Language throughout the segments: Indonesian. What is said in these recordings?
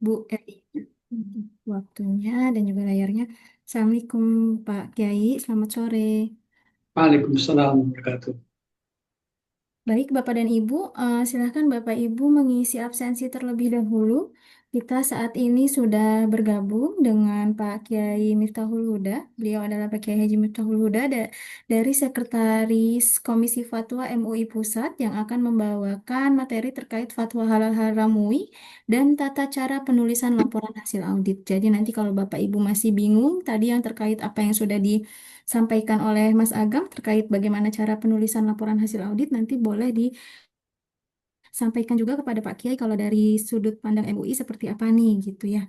Bu waktunya dan juga layarnya. Assalamualaikum Pak Kiai, selamat sore. Waalaikumsalam warahmatullahi wabarakatuh. Baik, Bapak dan Ibu, silakan Bapak Ibu mengisi absensi terlebih dahulu. Kita saat ini sudah bergabung dengan Pak Kiai Miftahul Huda. Beliau adalah Pak Kiai Haji Miftahul Huda dari Sekretaris Komisi Fatwa MUI Pusat yang akan membawakan materi terkait fatwa halal haram MUI dan tata cara penulisan laporan hasil audit. Jadi nanti kalau Bapak Ibu masih bingung tadi yang terkait apa yang sudah disampaikan oleh Mas Agam terkait bagaimana cara penulisan laporan hasil audit nanti boleh disampaikan juga kepada Pak Kiai kalau dari sudut pandang MUI seperti apa nih gitu ya.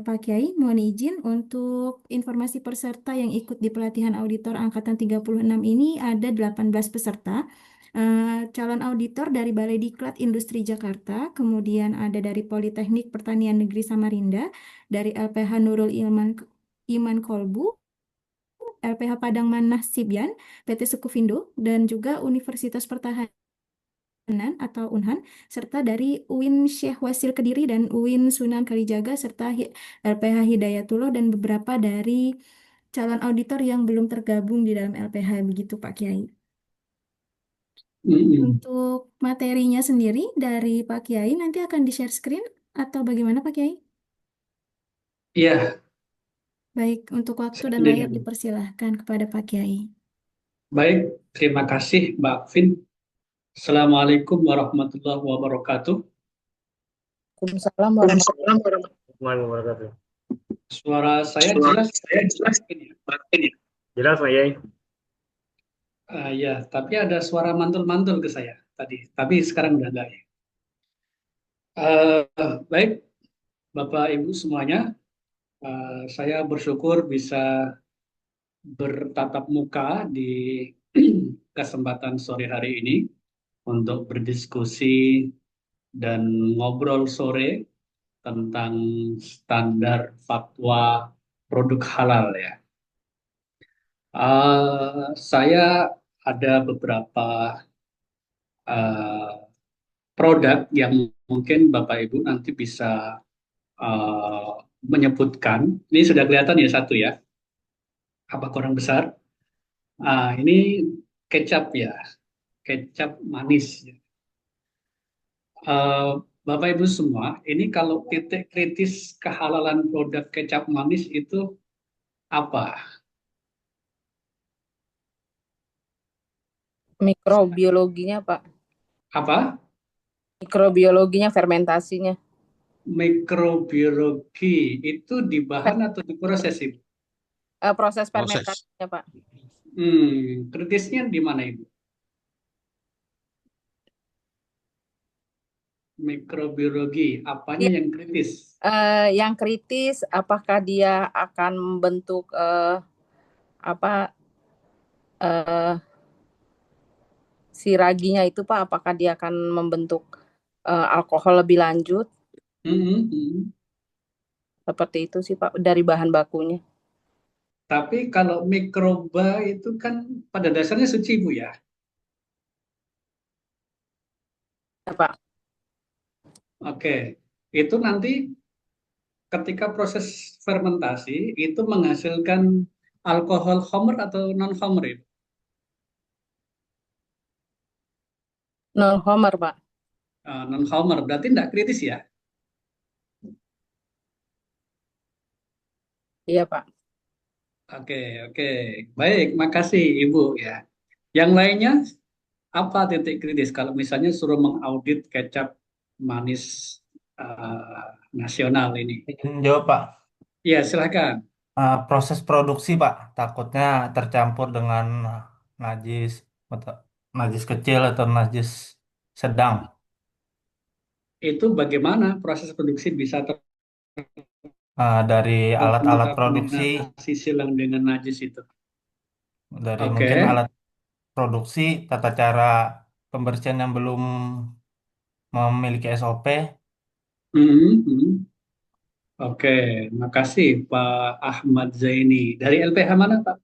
Pak Kiai, mohon izin untuk informasi peserta yang ikut di pelatihan auditor angkatan 36 ini ada 18 peserta. Calon auditor dari Balai Diklat Industri Jakarta, kemudian ada dari Politeknik Pertanian Negeri Samarinda, dari LPH Nurul Iman Kolbu, LPH Padang Manah Sibian, PT Sukuvindo, dan juga Universitas Pertahanan atau Unhan, serta dari UIN Syekh Wasil Kediri dan UIN Sunan Kalijaga, serta LPH Hidayatullah dan beberapa dari calon auditor yang belum tergabung di dalam LPH, begitu Pak Kiai. Mm-mm. Untuk materinya sendiri dari Pak Kiai nanti akan di-share screen atau bagaimana Pak Kiai? Iya, Baik, untuk waktu dan sendiri layar dulu. dipersilahkan kepada Pak Kiai. Baik, terima kasih Mbak Vin. Assalamualaikum warahmatullahi wabarakatuh. Waalaikumsalam Waalaikumsalam warahmatullahi wabarakatuh. Suara saya Suara jelas, saya Mbak jelas, Vin ya? Martin ya? Jelas, Pak Yai. Ya, tapi ada suara mantul-mantul ke saya tadi. Tapi sekarang udah enggak ya. Baik, Bapak Ibu semuanya, saya bersyukur bisa bertatap muka di kesempatan sore hari ini untuk berdiskusi dan ngobrol sore tentang standar fatwa produk halal ya. Saya ada beberapa eh, produk yang mungkin Bapak Ibu nanti bisa eh, menyebutkan. Ini sudah kelihatan ya satu ya, apa kurang besar? Ini kecap ya, kecap manis. Eh, Bapak Ibu semua, ini kalau titik kritis kehalalan produk kecap manis itu apa? Mikrobiologinya, Pak. Apa? Mikrobiologinya, fermentasinya. Mikrobiologi itu di bahan Fer- atau di proses Ibu? proses Proses. fermentasinya, Pak. Kritisnya di mana Ibu? Mikrobiologi, apanya Dia, yang kritis? yang kritis, apakah dia akan membentuk apa eh, si raginya itu, Pak? Apakah dia akan membentuk alkohol lebih lanjut? Hmm, hmm. Seperti itu sih, Pak, dari bahan bakunya. Tapi kalau mikroba itu kan pada dasarnya suci Bu ya. Ya, Pak. Oke, itu nanti ketika proses fermentasi itu menghasilkan alkohol homer atau non homer itu? Non homer, Pak. Non homer berarti tidak kritis ya. Iya, Pak. Oke, oke. Baik, makasih Ibu ya. Yang lainnya apa titik kritis kalau misalnya suruh mengaudit kecap manis nasional ini? Izin jawab, Pak. Ya, silakan. Proses produksi, Pak. Takutnya tercampur dengan najis, atau najis kecil atau najis sedang. Itu bagaimana proses produksi bisa Dari alat-alat produksi, terkontaminasi silang dengan najis itu? dari mungkin Oke. alat produksi, tata cara pembersihan yang belum memiliki SOP, Hmm, hmm. Oke, makasih Pak Ahmad Zaini. Dari LPH mana Pak?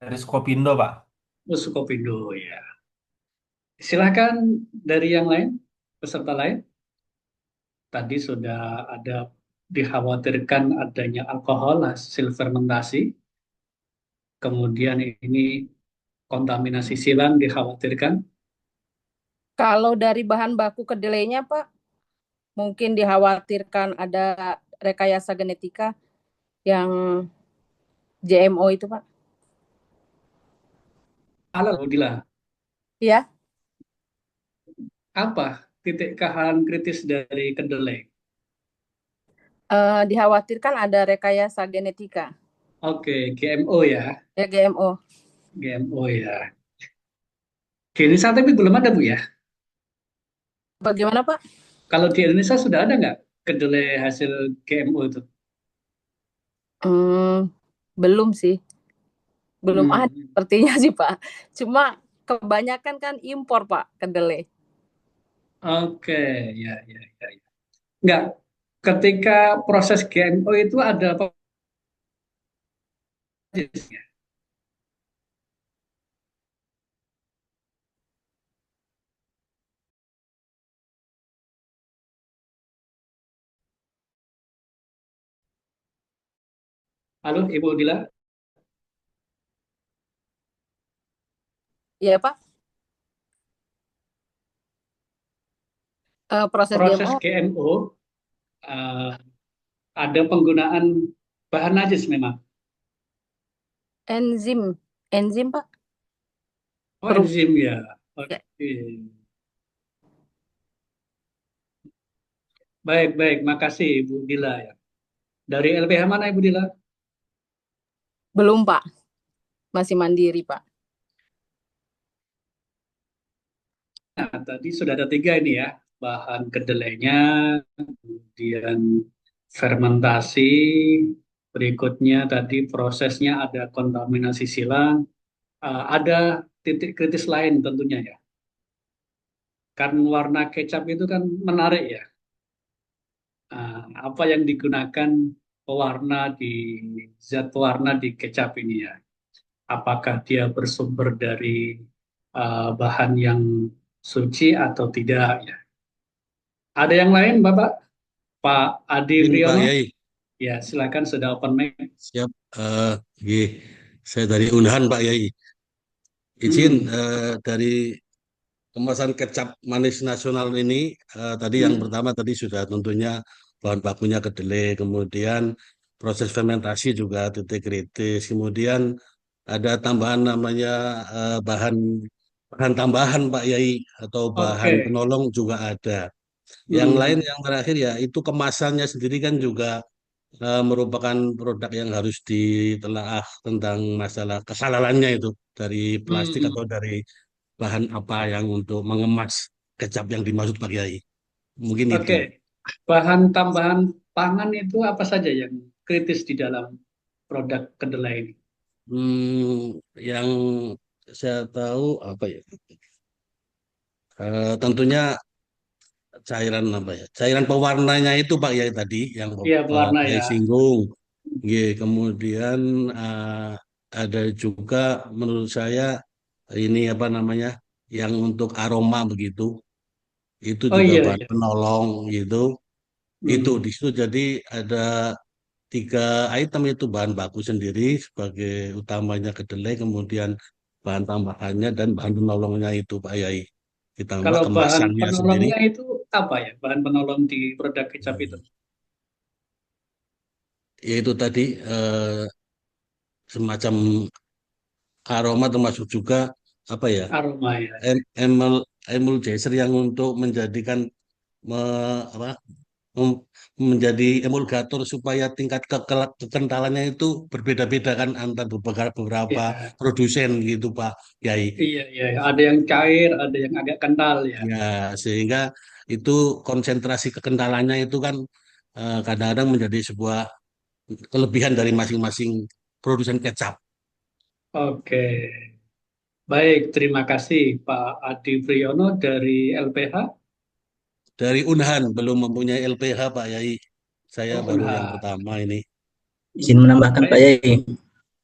dari Skopindo, Pak. Oh, Sukopindo ya. Silakan dari yang lain, peserta lain. tadi sudah ada dikhawatirkan adanya alkohol hasil fermentasi, kemudian ini kontaminasi silang dikhawatirkan. Kalau dari bahan baku kedelainya, Pak, mungkin dikhawatirkan ada rekayasa genetika yang GMO itu, Pak. Halo, Dila, Ya, apa titik kehalan kritis dari kedelai? dikhawatirkan ada rekayasa genetika. Oke, GMO ya, Ya, GMO. GMO ya. Di Indonesia tapi belum ada, Bu ya. Bagaimana, Pak? Kalau di Indonesia sudah ada nggak kedelai hasil GMO itu? Hmm, belum sih. Belum ada Hmm, sepertinya sih, Pak. Cuma kebanyakan kan impor, Pak, kedelai. oke, ya, ya, ya, ya. Nggak, ketika proses GMO itu ada apa aja? Halo, Ibu Dila. Iya, Pak. Proses Proses GMO, GMO eh, ada penggunaan bahan najis memang. enzim, Pak. Oh, Perubahan. enzim ya. Ya. Oke. Baik, baik. Makasih Ibu Dila ya. Dari LBH mana Ibu Dila? Belum, Pak. Masih mandiri, Pak. Nah, tadi sudah ada tiga ini ya. Bahan kedelainya, kemudian fermentasi, berikutnya tadi prosesnya ada kontaminasi silang, ada titik kritis lain tentunya ya. Kan warna kecap itu kan menarik ya. Apa yang digunakan pewarna di zat pewarna di kecap ini ya? Apakah dia bersumber dari bahan yang suci atau tidak ya? Ada yang lain, Bapak? Pak Adi Ini Pak Priyono? Yai, Ya, silakan sudah open mic. siap. Nggih. Saya dari Unahan Pak Yai. Izin Hmm, dari kemasan kecap manis nasional ini, tadi yang hmm. pertama tadi sudah tentunya bahan bakunya kedelai, kemudian proses fermentasi juga titik kritis, kemudian ada tambahan namanya bahan bahan tambahan Pak Yai atau bahan Oke. penolong juga ada. Yang lain Hmm, yang terakhir ya itu kemasannya sendiri kan juga merupakan produk yang harus ditelaah tentang masalah kesalahannya itu dari hmm, plastik atau hmm. dari bahan apa yang untuk mengemas kecap yang dimaksud Pak Kiai. Mungkin itu. Oke. Bahan tambahan pangan itu apa saja yang kritis di dalam produk kedelai ini? Yang saya tahu apa ya? Tentunya cairan apa ya? Cairan pewarnanya itu Pak Kiai tadi yang Iya, Pak pewarna Kiai ya. singgung. Nggih, kemudian ada juga menurut saya ini apa namanya yang untuk aroma begitu itu Oh juga iya, bahan iya. penolong gitu itu Hmm. di situ jadi ada tiga item itu bahan baku sendiri sebagai utamanya kedelai kemudian bahan tambahannya dan bahan penolongnya itu Pak Yai ditambah Kalau bahan kemasannya sendiri penolongnya itu apa ya? Bahan penolong di produk kecap itu? hmm, yaitu tadi semacam aroma termasuk juga apa ya Aroma ya. emul emulgasier yang untuk menjadikan apa mem- menjadi emulgator supaya tingkat kekentalannya itu berbeda-beda kan antar beberapa Iya, produsen gitu Pak Yai. iya, iya. Ada yang cair, ada yang agak kental ya. Ya, sehingga itu konsentrasi kekentalannya itu kan kadang-kadang menjadi sebuah kelebihan dari masing-masing produsen kecap. Oke. Baik, terima kasih Pak Adi Priyono dari LPH. Dari Unhan belum mempunyai LPH Pak Yai. Saya Oh, baru yang nah. pertama ini. Izin menambahkan Pak Baik, Yai,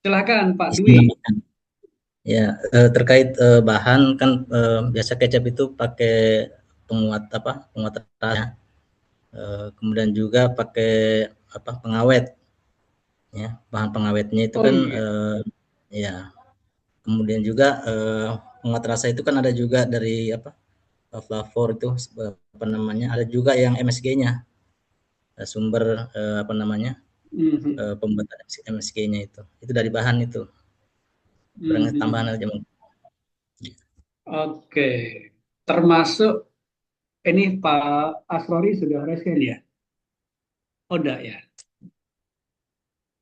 silakan Pak izin Dwi. menambahkan. Ya, terkait bahan kan biasa kecap itu pakai penguat apa? Penguat rasa. Kemudian juga pakai apa pengawet, ya bahan pengawetnya itu Oh kan iya. ya. Kemudian juga penguat rasa itu kan ada juga dari apa flavor itu apa namanya, ada juga yang MSG-nya, sumber apa namanya Mhm. pembuatan MSG-nya itu dari bahan itu, barangnya Mhm. tambahan aja mungkin. Oke, termasuk ini Pak Asrori sudah resen ya? Oh enggak ya?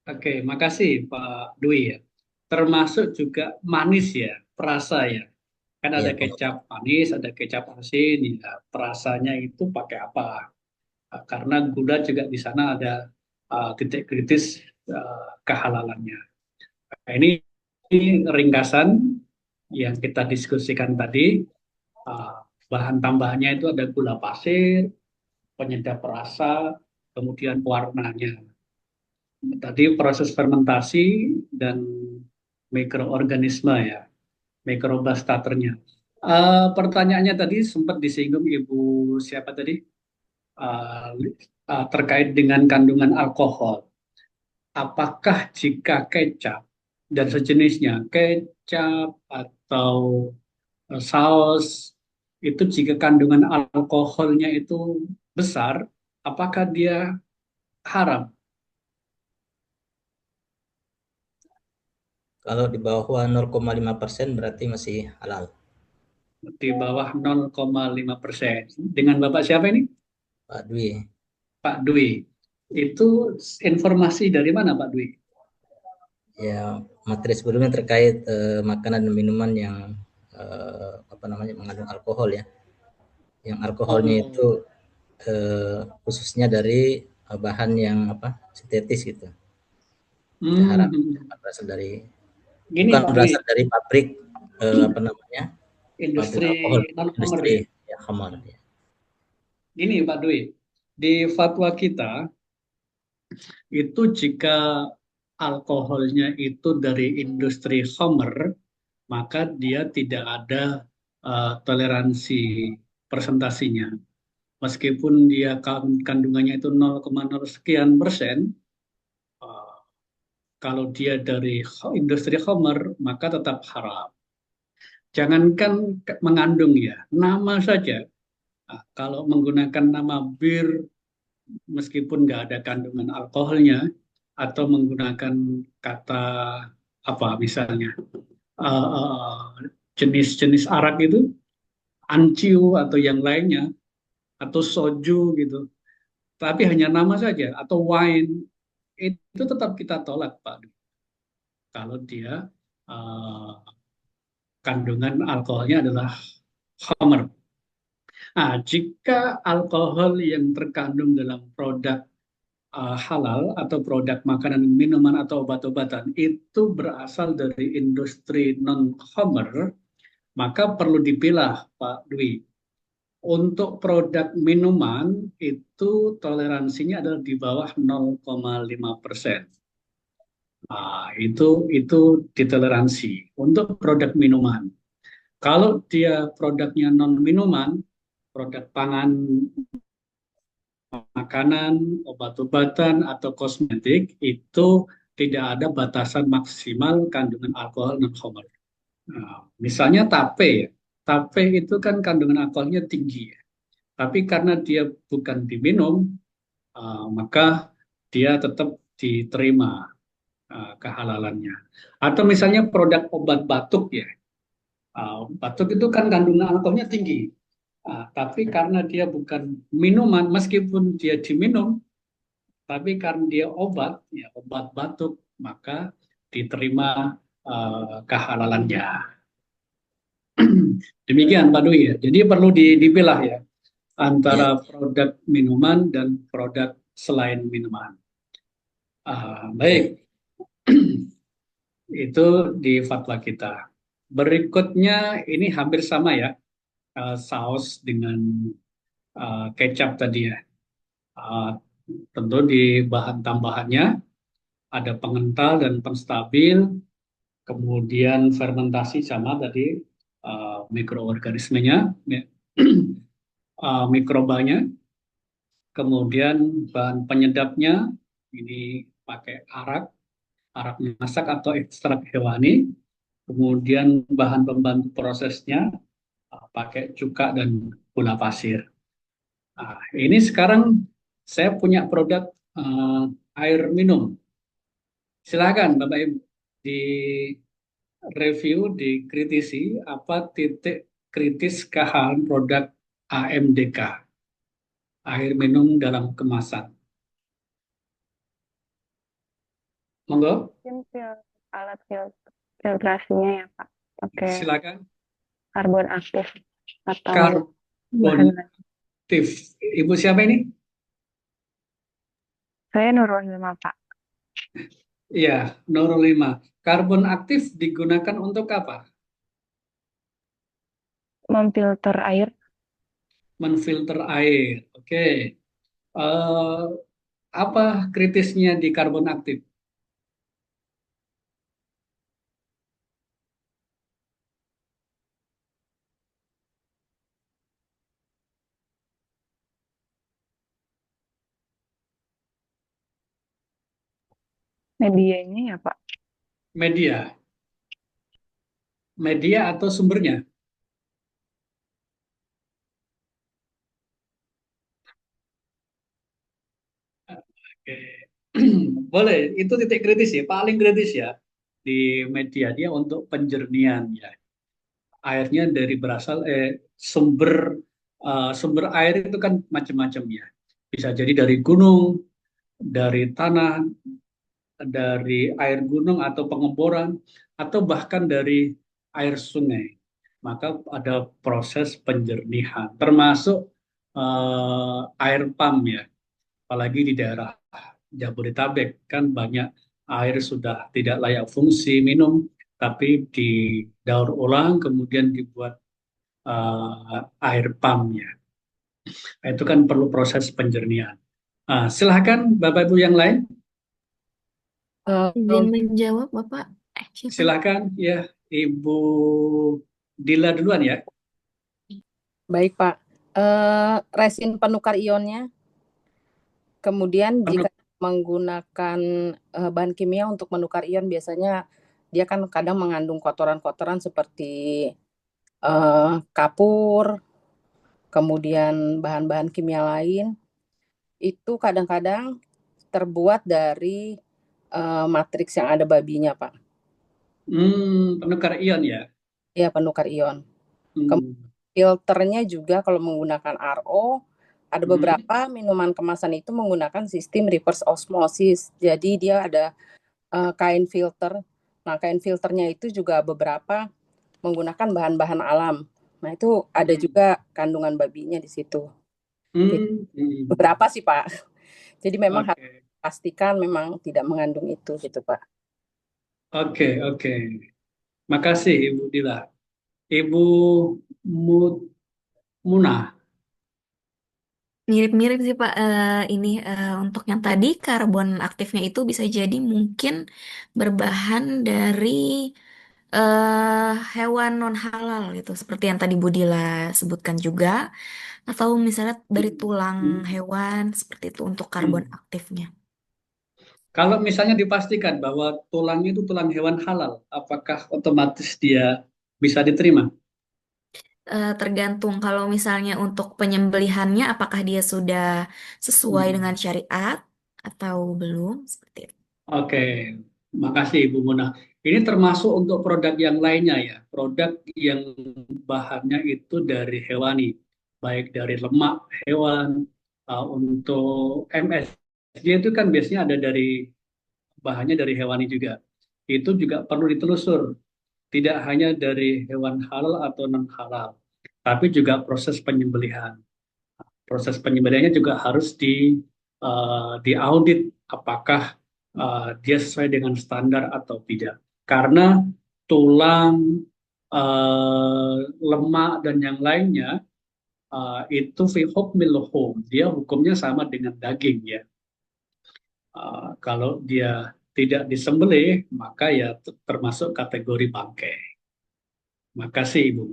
Oke, makasih Pak Dwi ya. Termasuk juga manis ya, perasa ya. Kan ada Iya, kecap manis, ada kecap asin, ya. Perasanya itu pakai apa? Karena gula juga di sana ada titik kritis kehalalannya. Nah, ini ringkasan yang kita diskusikan tadi. Uh, Bahan tambahannya itu ada gula pasir, penyedap rasa, kemudian warnanya. Tadi proses fermentasi dan mikroorganisme ya, mikroba starternya. Pertanyaannya tadi sempat disinggung Ibu siapa tadi? Uh, Terkait dengan kandungan alkohol. Apakah jika kecap dan sejenisnya, kecap atau saus itu jika kandungan alkoholnya itu besar, apakah dia haram? Kalau di bawah 0,5% berarti masih halal. Di bawah 0,5%. Dengan Bapak siapa ini? Pak Dwi. Pak Dwi. Itu informasi dari mana Pak Dwi? Ya, materi sebelumnya terkait makanan dan minuman yang apa namanya mengandung alkohol ya. Yang alkoholnya Oh, itu khususnya dari bahan yang apa sintetis gitu. Tidak haram, hmm. berasal dari Gini bukan Pak Dwi, berasal dari pabrik apa namanya pabrik industri alkohol, non-homer industri ya. ya khamar ya. Gini Pak Dwi, di fatwa kita itu jika alkoholnya itu dari industri homer, maka dia tidak ada toleransi persentasinya. Meskipun dia kandungannya itu 0,0 sekian persen, uh, kalau dia dari industri homer, maka tetap haram. Jangankan mengandung ya, nama saja. Kalau menggunakan nama bir, meskipun nggak ada kandungan alkoholnya, atau menggunakan kata apa misalnya jenis-jenis arak itu, anciu atau yang lainnya, atau soju gitu. Tapi hanya nama saja, atau wine, itu tetap kita tolak, Pak. Kalau dia uh, kandungan alkoholnya adalah homer. Nah, jika alkohol yang terkandung dalam produk halal atau produk makanan, minuman atau obat-obatan itu berasal dari industri non-homer, maka perlu dipilah, Pak Dwi. Untuk produk minuman itu toleransinya adalah di bawah 0,5%. Itu ditoleransi untuk produk minuman. Kalau dia produknya non minuman, produk pangan, makanan, obat-obatan atau kosmetik itu tidak ada batasan maksimal kandungan alkohol non homer. Misalnya tape, ya. Tape itu kan kandungan alkoholnya tinggi, ya. Tapi karena dia bukan diminum, maka dia tetap diterima kehalalannya. Atau misalnya produk obat batuk ya, batuk itu kan kandungan alkoholnya tinggi. Tapi karena dia bukan minuman, meskipun dia diminum, tapi karena dia obat, ya obat batuk, maka diterima kehalalannya. Demikian Pak Dwi ya. Jadi perlu dipilah ya Ya, antara produk minuman dan produk selain minuman. ya. Baik, itu di fatwa kita. Berikutnya ini hampir sama ya, saus dengan kecap tadi ya. Uh, Tentu di bahan tambahannya ada pengental dan penstabil, kemudian fermentasi sama tadi mikroorganismenya, mikrobanya, Kemudian bahan penyedapnya ini pakai arak masak atau ekstrak hewani. Kemudian bahan pembantu prosesnya pakai cuka dan gula pasir. Nah, ini sekarang saya punya produk eh, air minum. Silakan Bapak Ibu di review, dikritisi apa titik kritis kehalan produk AMDK, air minum dalam kemasan. Monggo, Mungkin alat filtrasinya ya Pak, pakai silakan. karbon aktif atau Karbon bahan lain. aktif. Ibu siapa ini? Saya Nurul Hilma Pak, Iya, Nurul 5. Karbon aktif digunakan untuk apa? memfilter air. Menfilter air. Oke. Eh, apa kritisnya di karbon aktif? Medianya ya Pak, Media. Media atau sumbernya? Oke. Boleh, itu titik kritis ya, paling kritis ya di media dia untuk penjernihan ya. Airnya dari sumber air itu kan macam-macam ya. Bisa jadi dari gunung, dari tanah, dari air gunung atau pengeboran, atau bahkan dari air sungai. Maka ada proses penjernihan, termasuk air pump ya. Apalagi di daerah Jabodetabek kan banyak air sudah tidak layak fungsi minum, tapi didaur ulang kemudian dibuat air pump ya. Nah, itu kan perlu proses penjernihan. Silahkan Bapak Ibu yang lain, Izin menjawab, Bapak. Siapa? silahkan ya Ibu Dila duluan ya. Baik, Pak. Resin penukar ionnya, kemudian jika menggunakan bahan kimia untuk menukar ion, biasanya dia kan kadang mengandung kotoran-kotoran seperti kapur, kemudian bahan-bahan kimia lain. Itu kadang-kadang terbuat dari matriks yang ada babinya, Pak. Penukar ion ya. Ya, penukar ion. Hmm. Filternya juga kalau menggunakan RO, ada beberapa minuman kemasan itu menggunakan sistem reverse osmosis. Jadi dia ada kain filter. Nah, kain filternya itu juga beberapa menggunakan bahan-bahan alam. Nah, itu ada juga kandungan babinya di situ. Beberapa sih, Pak. Jadi memang harus pastikan memang tidak mengandung itu gitu, Pak. Oke. Makasih Ibu Dila. Ibu Munah. Mirip-mirip sih Pak. Ini untuk yang tadi karbon aktifnya itu bisa jadi mungkin berbahan dari hewan non halal gitu, seperti yang tadi Budila sebutkan juga, atau misalnya dari tulang hewan seperti itu untuk karbon aktifnya. Kalau misalnya dipastikan bahwa tulangnya itu tulang hewan halal, apakah otomatis dia bisa diterima? Tergantung kalau misalnya untuk penyembelihannya, apakah dia sudah sesuai dengan syariat atau belum, seperti itu. Oke, makasih Ibu Munah. Ini termasuk untuk produk yang lainnya ya, produk yang bahannya itu dari hewani, baik dari lemak hewan, untuk MSG itu kan biasanya ada bahannya dari hewani juga. Itu juga perlu ditelusur, tidak hanya dari hewan halal atau non halal, tapi juga proses penyembelihan. Proses penyembelihannya juga harus diaudit apakah dia sesuai dengan standar atau tidak. Karena tulang, lemak dan yang lainnya itu fi hukmil luhum, dia hukumnya sama dengan daging ya. Kalau dia tidak disembelih, maka ya termasuk kategori bangkai. Makasih Ibu.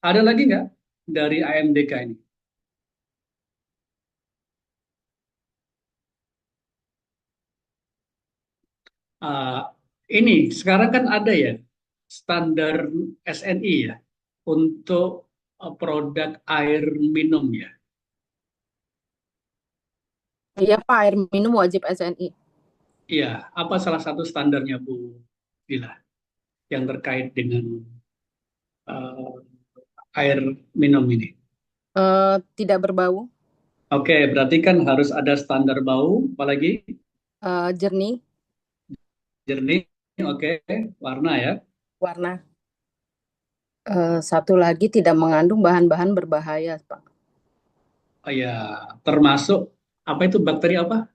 Ada lagi nggak dari AMDK ini? Uh, ini sekarang kan ada ya standar SNI ya untuk produk air minum ya. Iya Pak, air minum wajib SNI. Iya, apa salah satu standarnya Bu Dila yang terkait dengan uh, air minum ini? Tidak berbau, Oke, berarti kan harus ada standar bau, apalagi jernih, jernih, oke, warna ya. warna. Satu lagi tidak mengandung bahan-bahan berbahaya, Pak. Oh ya, termasuk apa itu bakteri apa?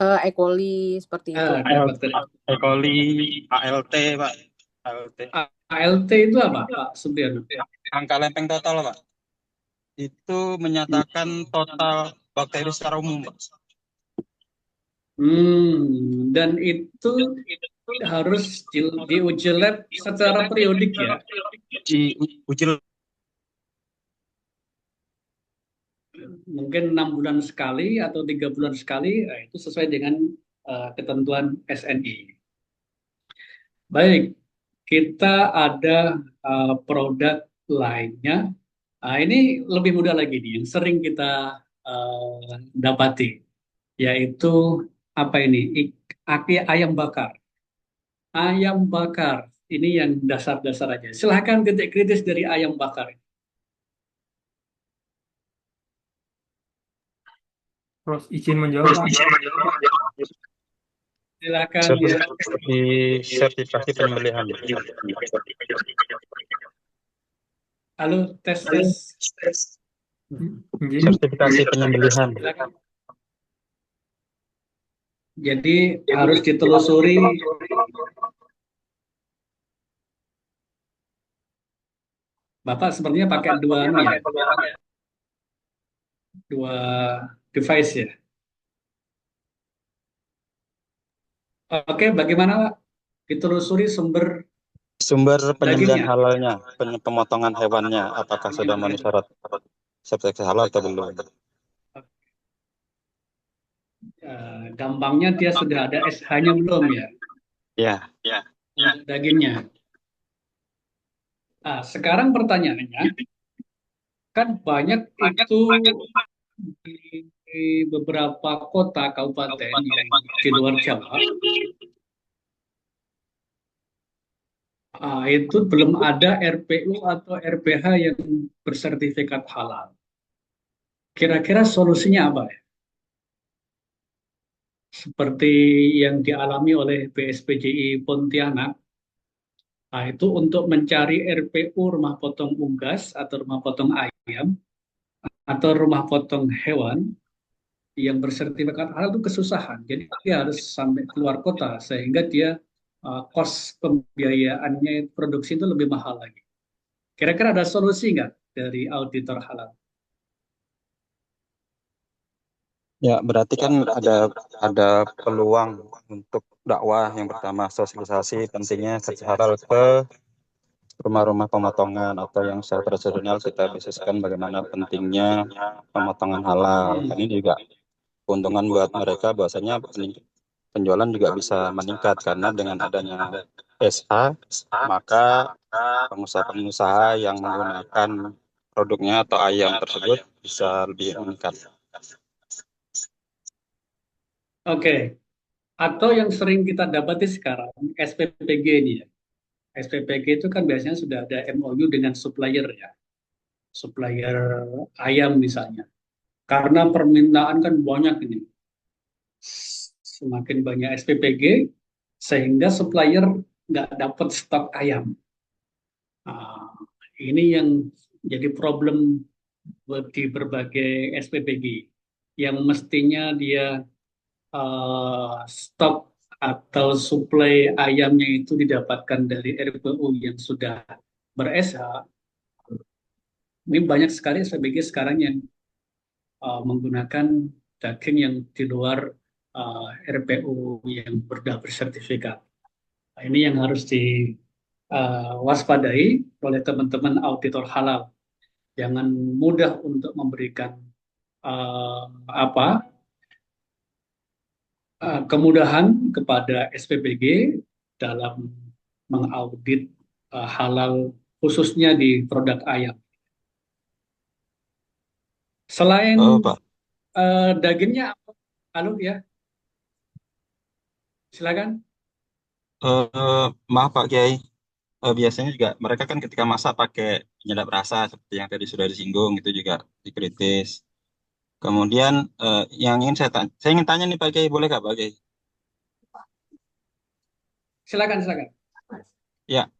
E. coli seperti itu. Ada bakteri. E. coli, ALT, Pak. ALT. ALT itu apa, Pak Supriyono? Angka lempeng total, Pak. Itu menyatakan total bakteri secara umum, Pak. Dan itu harus diuji lab secara periodik ya? Diuji mungkin 6 bulan sekali atau 3 bulan sekali, itu sesuai dengan ketentuan SNI. Baik, kita ada produk lainnya. Ini lebih mudah lagi nih, yang sering kita dapati, yaitu apa ini? Ayam bakar. Ayam bakar, ini yang dasar-dasar aja. Silahkan titik kritis dari ayam bakar. Terus izin menjawab, Pak. Silakan. Di sertifikasi penyembelihan. Halo, tes. Sertifikasi penyembelihan. Silakan. Jadi harus ditelusuri Bapak sepertinya pakai dua device ya. Oke, bagaimana Pak? Ditelusuri sumber penyembelihan dagingnya. halalnya, pemotongan hewannya, apakah sudah memenuhi syarat sertifikasi halal atau belum? Gampangnya dia sudah ada SH-nya belum ya? Ya. Dagingnya. Nah, sekarang pertanyaannya, kan banyak itu di beberapa kota kabupaten yang di luar Jawa, itu belum ada RPU atau RPH yang bersertifikat halal. Kira-kira solusinya apa ya? Seperti yang dialami oleh BSPJI Pontianak, itu untuk mencari RPU rumah potong unggas atau rumah potong ayam atau rumah potong hewan yang bersertifikat halal itu kesusahan. Jadi dia harus sampai keluar kota sehingga dia kos pembiayaannya produksi itu lebih mahal lagi. Kira-kira ada solusi nggak dari auditor halal? Ya, berarti kan ada peluang untuk dakwah. Yang pertama, sosialisasi pentingnya sertifikasi halal ke rumah-rumah pemotongan atau yang secara tradisional kita bisniskan bagaimana pentingnya pemotongan halal. Ini juga keuntungan buat mereka, bahwasanya penjualan juga bisa meningkat karena dengan adanya SA, maka pengusaha-pengusaha yang menggunakan produknya atau ayam tersebut bisa lebih meningkat. Oke. Atau yang sering kita dapati sekarang, SPPG ini ya. SPPG itu kan biasanya sudah ada MOU dengan supplier ya. Supplier ayam misalnya. Karena permintaan kan banyak ini. Semakin banyak SPPG, sehingga supplier nggak dapat stok ayam. Ini yang jadi problem di berbagai SPPG. Yang mestinya dia stok atau suplai ayamnya itu didapatkan dari RPU yang sudah ber-SH. Ini banyak sekali SPBG sekarang yang menggunakan daging yang di luar RPU yang sudah bersertifikat. Nah, ini yang harus diwaspadai oleh teman-teman auditor halal. Jangan mudah untuk memberikan kemudahan kepada SPPG dalam mengaudit halal khususnya di produk ayam. Selain Pak. dagingnya, halo ya, silakan. Maaf Pak Kiai, biasanya juga mereka kan ketika masak pakai penyedap rasa seperti yang tadi sudah disinggung, itu juga dikritis. Kemudian yang ingin saya ingin tanya nih Pak Kiai, boleh nggak Pak Kiai? Silakan, silakan. Ya,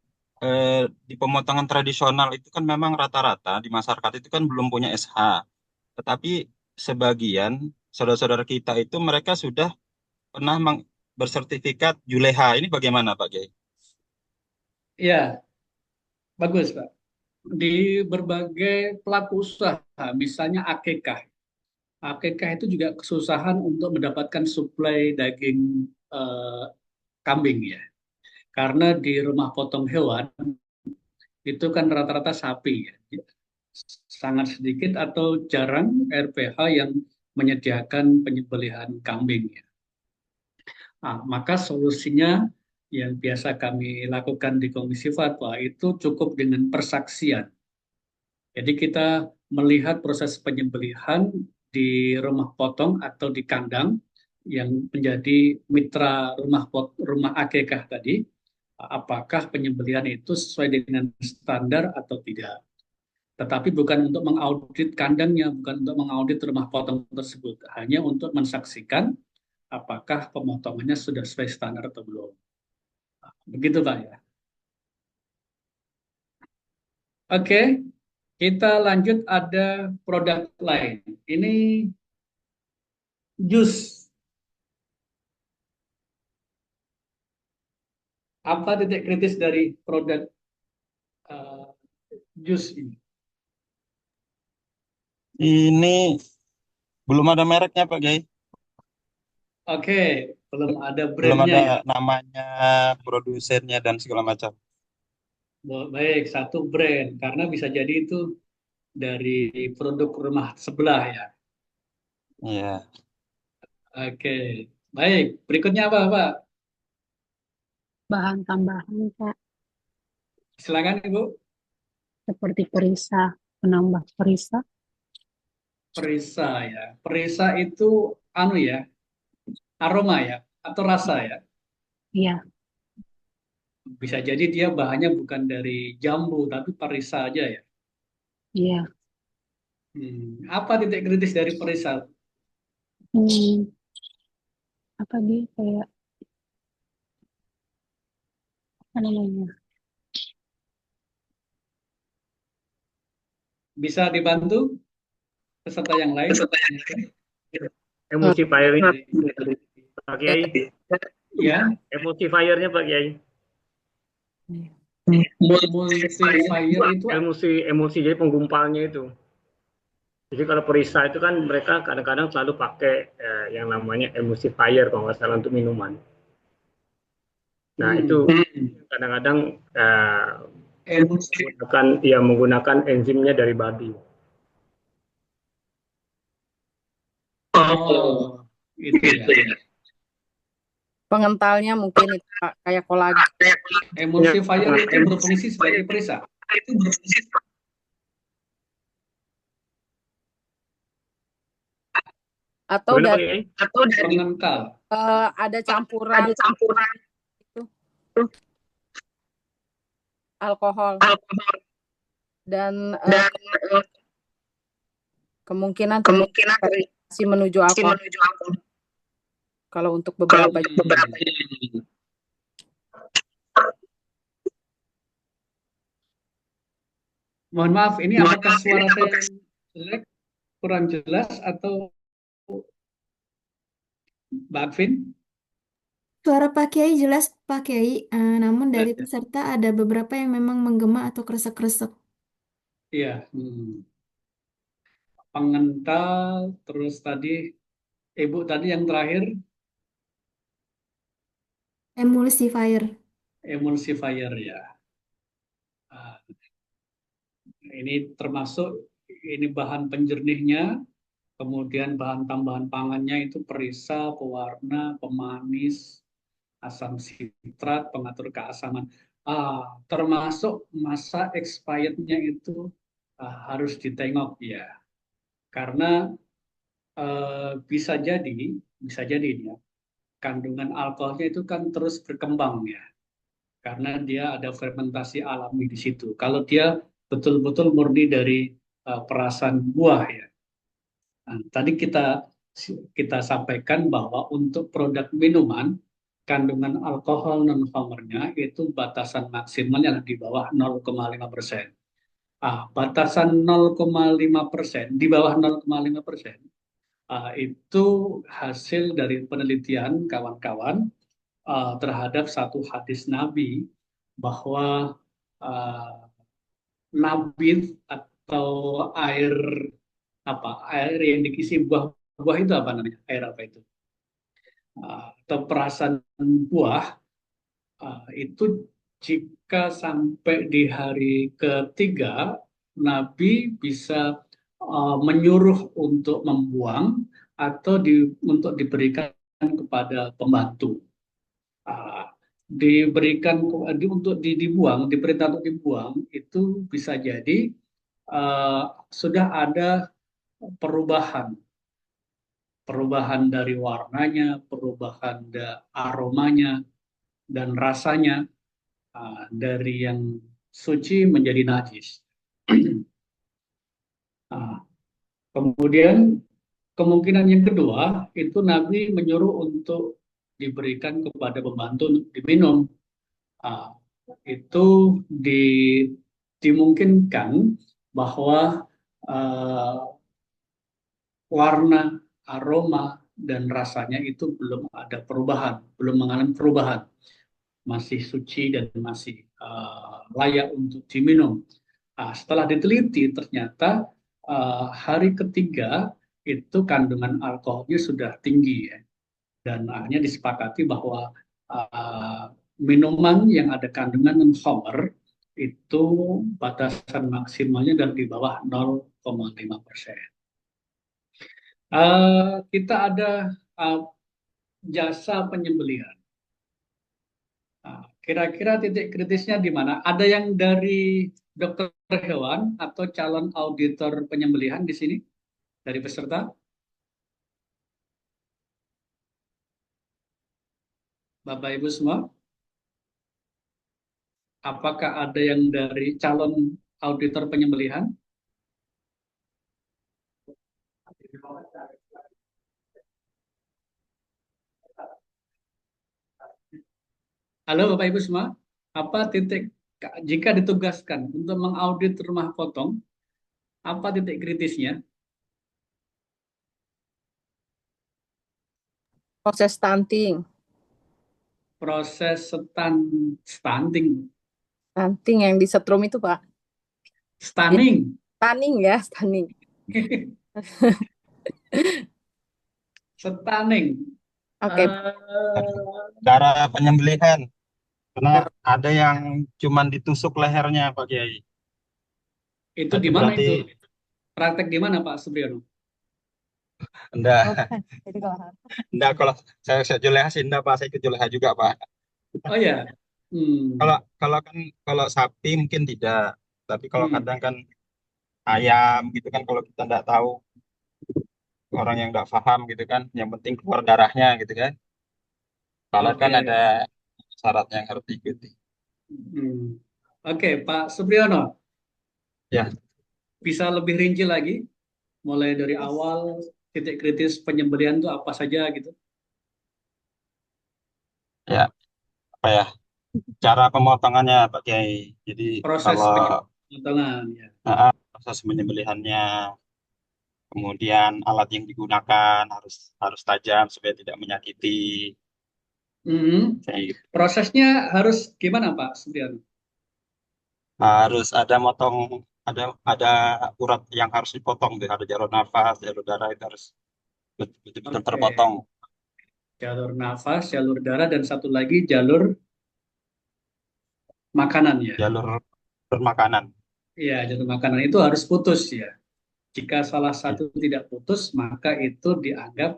di pemotongan tradisional itu kan memang rata-rata di masyarakat itu kan belum punya SH. Tetapi sebagian saudara-saudara kita itu mereka sudah pernah bersertifikat Juleha. Ini bagaimana Pak Kiai? Ya, bagus Pak. Di berbagai pelaku usaha, misalnya akekah. Akekah itu juga kesusahan untuk mendapatkan suplai daging kambing ya. Karena di rumah potong hewan itu kan rata-rata sapi ya. Sangat sedikit atau jarang RPH yang menyediakan penyembelihan kambing ya. Maka solusinya yang biasa kami lakukan di Komisi Fatwa itu cukup dengan persaksian. Jadi kita melihat proses penyembelihan di rumah potong atau di kandang yang menjadi mitra rumah akekah tadi, apakah penyembelihan itu sesuai dengan standar atau tidak. Tetapi bukan untuk mengaudit kandangnya, bukan untuk mengaudit rumah potong tersebut, hanya untuk mensaksikan apakah pemotongannya sudah sesuai standar atau belum. Begitu Pak ya. Oke, kita lanjut ada produk lain. Ini jus. Apa titik kritis dari produk uh, jus ini? Ini belum ada mereknya Pak Kiai. Oke, belum ada Belum brandnya ada ya. namanya, produsennya dan segala macam. Baik, satu brand karena bisa jadi itu dari produk rumah sebelah ya. Iya. Oke, baik. Berikutnya apa, Pak? Bahan tambahan, Pak, Silakan, Ibu. seperti perisa, penambah perisa. Perisa ya. Perisa itu anu ya, aroma ya atau rasa ya. Iya, Bisa jadi dia bahannya bukan dari jambu tapi perisa aja ya. iya. Apa titik kritis dari perisa? Hmm, apa dia kayak apa namanya? Bisa dibantu peserta yang lain? Emulsifiernya Pak Kiai. Ya. Emulsifiernya Pak Kiai. Emulsifier itu emulsi jadi penggumpalnya itu. Jadi kalau perisa itu kan mereka kadang-kadang selalu pakai yang namanya emulsifier kalau nggak salah untuk minuman. Nah itu kadang-kadang menggunakan enzimnya dari babi. Oh, itu ya. Pengentalnya mungkin itu kayak kolagen. Emulsifier itu berfungsi sebagai perisa. Atau dari pengental. Ada campuran itu alkohol dan kemungkinan si menuju alkohol. Kalau untuk beberapa Mohon maaf, ini apakah suara saya jelek, kurang jelas atau Mbak Advin? Suara Pak Kiai jelas Pak Kiai, namun dari peserta ada beberapa yang memang menggema atau kresek-kresek. Iya. Pengental, terus tadi Ibu tadi yang terakhir Emulsifier. Emulsifier ya. Ini termasuk ini bahan penjernihnya Kemudian bahan tambahan pangannya itu perisa, pewarna, pemanis, asam sitrat, pengatur keasaman. Termasuk masa expirednya itu harus ditengok ya, karena bisa jadi ini ya, kandungan alkoholnya itu kan terus berkembang ya, karena dia ada fermentasi alami di situ. Kalau dia betul-betul murni dari perasan buah ya. Nah, tadi kita sampaikan bahwa untuk produk minuman kandungan alkohol non homernya itu batasan maksimalnya di bawah 0,5%. Batasan 0,5%, di bawah 0,5%, itu hasil dari penelitian kawan-kawan terhadap satu hadis Nabi bahwa uh, nabit atau air air yang diisi buah itu apa namanya, air apa itu, atau perasan buah itu jika sampai di hari ketiga Nabi bisa menyuruh untuk membuang atau untuk diberikan kepada pembantu. Diberikan untuk dibuang, diperintah untuk dibuang itu bisa jadi sudah ada perubahan dari warnanya, perubahan aromanya dan rasanya dari yang suci menjadi najis. Kemudian kemungkinan yang kedua itu Nabi menyuruh untuk diberikan kepada pembantu untuk diminum. Itu dimungkinkan bahwa warna, aroma, dan rasanya itu belum ada perubahan, belum mengalami perubahan, masih suci dan masih layak untuk diminum. Setelah diteliti ternyata hari ketiga itu kandungan alkoholnya sudah tinggi ya, dan akhirnya disepakati bahwa minuman yang ada kandungan non-homer itu batasan maksimalnya dan di bawah 0,5%. Kita ada jasa penyembelihan. Kira-kira titik kritisnya di mana? Ada yang dari dokter hewan atau calon auditor penyembelihan di sini dari peserta? Bapak Ibu semua? Apakah ada yang dari calon auditor penyembelihan? Halo Bapak Ibu semua, apa titik jika ditugaskan untuk mengaudit rumah potong, apa titik kritisnya? Proses stunting. Proses stunting. Stunting yang disetrum itu, Pak. Stunning. Stunning ya, stunning. Stunning. Oke. Cara penyembelihan. Karena ada yang cuman ditusuk lehernya, Pak Kiai. Itu di mana itu? Praktek di mana Pak Supriyono? Enggak. Enggak, kalau saya juleha sih enggak, Pak. Saya ikut juleha juga, Pak. Oh ya. Kalau sapi mungkin tidak. Tapi kalau kadang kan ayam gitu kan, kalau kita enggak tahu, orang yang enggak paham gitu kan, yang penting keluar darahnya gitu kan. Kalau kan ada syaratnya yang harus diikuti. Oke, Pak Supriyono. Ya. Bisa lebih rinci lagi, mulai dari awal titik kritis penyembelihan itu apa saja gitu? Ya, apa ya? Cara pemotongannya, Pak Kiai. Jadi Proses kalau pemotongan ya. Proses penyembelihannya, kemudian alat yang digunakan harus tajam supaya tidak menyakiti. Prosesnya harus gimana Pak Supriyono? Harus ada ada urat yang harus dipotong, ada jalur nafas, jalur darah itu harus betul-betul terpotong. Jalur nafas, jalur darah, dan satu lagi jalur makanan ya. Jalur makanan. Iya, jalur makanan itu harus putus ya. Jika salah satu tidak putus, maka itu dianggap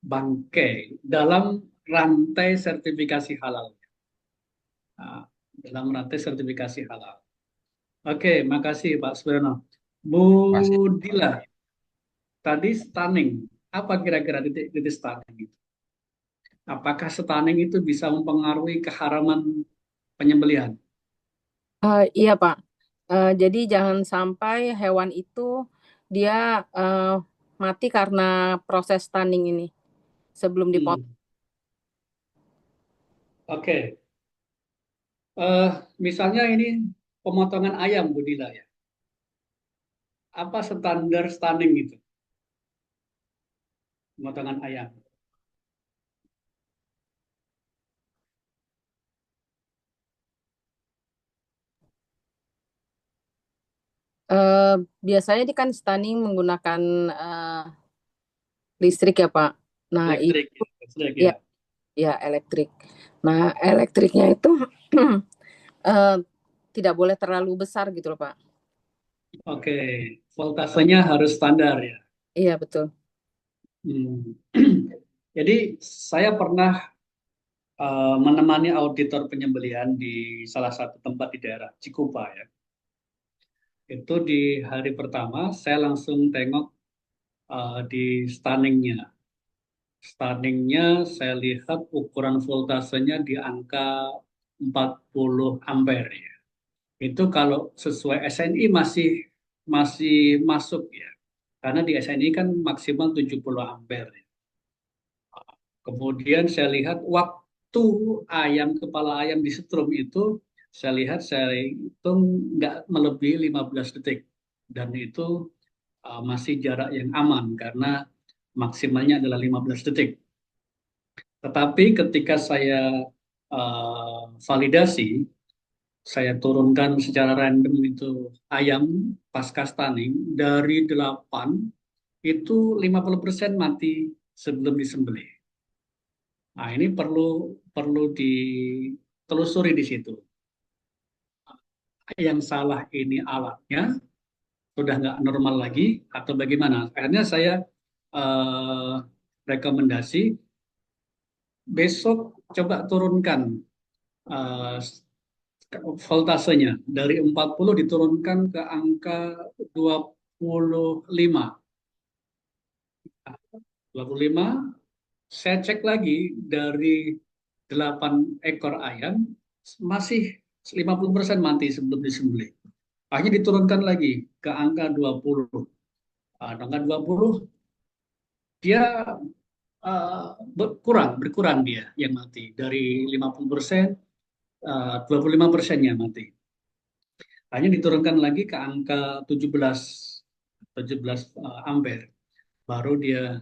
bangkai dalam rantai sertifikasi halal. Nah, dalam rantai sertifikasi halal. Oke, makasih Pak Subrano. Bu Masih. Dila, tadi stunning. Apa kira-kira titik stunning itu? Apakah stunning itu bisa mempengaruhi keharaman penyembelihan? Iya Pak. Jadi jangan sampai hewan itu dia mati karena proses stunning ini sebelum dipotong. Oke. Misalnya ini pemotongan ayam, Bu Dila ya. Apa standar stunning itu? Pemotongan ayam. Biasanya dia kan stunning menggunakan listrik ya Pak. Nah Elektrik, itu listrik ya, ya. ya elektrik. Nah elektriknya itu eh, tidak boleh terlalu besar gitu loh Pak. Oke, voltasenya harus standar ya. Iya betul. Jadi saya pernah menemani auditor penyembelihan di salah satu tempat di daerah Cikupa ya. Itu di hari pertama saya langsung tengok di stunningnya. Stunningnya saya lihat ukuran voltasenya di angka 40 ampere ya. Itu kalau sesuai SNI masih masuk ya. Karena di SNI kan maksimal 70 ampere. Kemudian saya lihat waktu kepala ayam disetrum itu, saya hitung nggak melebihi 15 detik. Dan itu masih jarak yang aman karena maksimalnya adalah 15 detik. Tetapi ketika saya validasi, saya turunkan secara random itu ayam pasca stunning dari 8 itu 50% mati sebelum disembelih. Nah, ini perlu ditelusuri di situ. Yang salah ini alatnya, sudah nggak normal lagi, atau bagaimana? Akhirnya saya rekomendasi besok coba turunkan voltasenya dari 40 diturunkan ke angka 25. 25, saya cek lagi dari 8 ekor ayam masih 50% mati sebelum disembelih. Akhirnya diturunkan lagi ke angka 20. Angka 20 dia berkurang dia yang mati dari 50%, 25%-nya mati. Hanya diturunkan lagi ke angka 17 ampere. Baru dia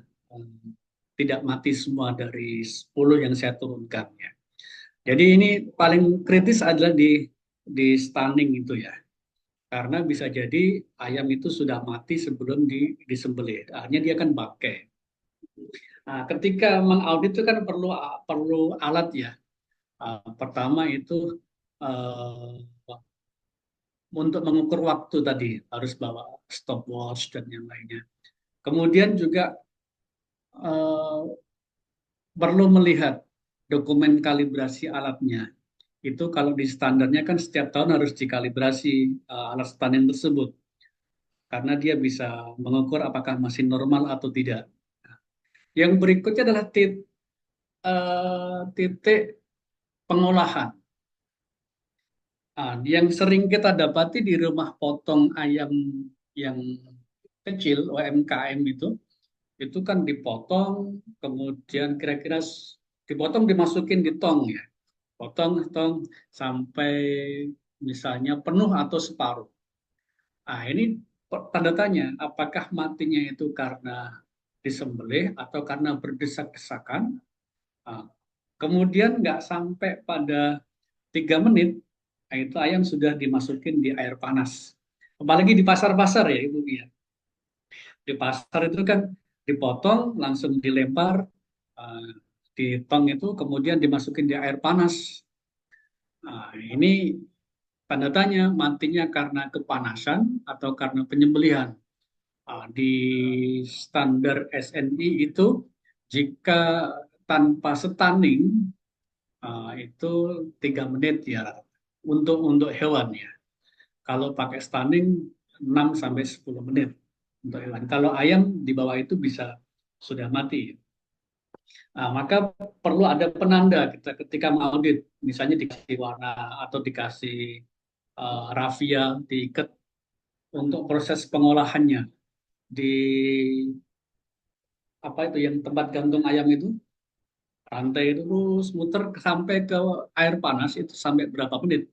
tidak mati semua dari 10 yang saya turunkan ya. Jadi ini paling kritis adalah di stunning itu ya. Karena bisa jadi ayam itu sudah mati sebelum disembelih. Akhirnya dia kan bangkai. Nah, ketika mengaudit itu kan perlu alat ya. Pertama itu untuk mengukur waktu tadi harus bawa stopwatch dan yang lainnya. Kemudian juga perlu melihat dokumen kalibrasi alatnya. Itu kalau di standarnya kan setiap tahun harus dikalibrasi alat stunning tersebut. Karena dia bisa mengukur apakah masih normal atau tidak. Yang berikutnya adalah titik pengolahan. Yang sering kita dapati di rumah potong ayam yang kecil, UMKM itu kan dipotong, kemudian kira-kira dipotong dimasukin di tong ya. Potong sampai misalnya penuh atau separuh. Ini tanda tanya, apakah matinya itu karena disembelih atau karena berdesak-desakan? Kemudian nggak sampai pada 3 menit, itu ayam sudah dimasukin di air panas. Apalagi di pasar-pasar ya Ibu ya. Di pasar itu kan dipotong, langsung dilempar di tong itu, kemudian dimasukin di air panas. Ini tanda tanya matinya karena kepanasan atau karena penyembelihan. Di standar SNI itu jika tanpa stunning itu 3 menit ya untuk hewan ya. Kalau pakai stunning 6 sampai 10 menit untuk hewan. Kalau ayam di bawah itu bisa sudah mati. Maka perlu ada penanda kita ketika mengaudit, misalnya dikasih warna atau dikasih rafia diikat untuk proses pengolahannya di apa itu yang tempat gantung ayam itu, rantai itu terus muter sampai ke air panas itu sampai berapa menit.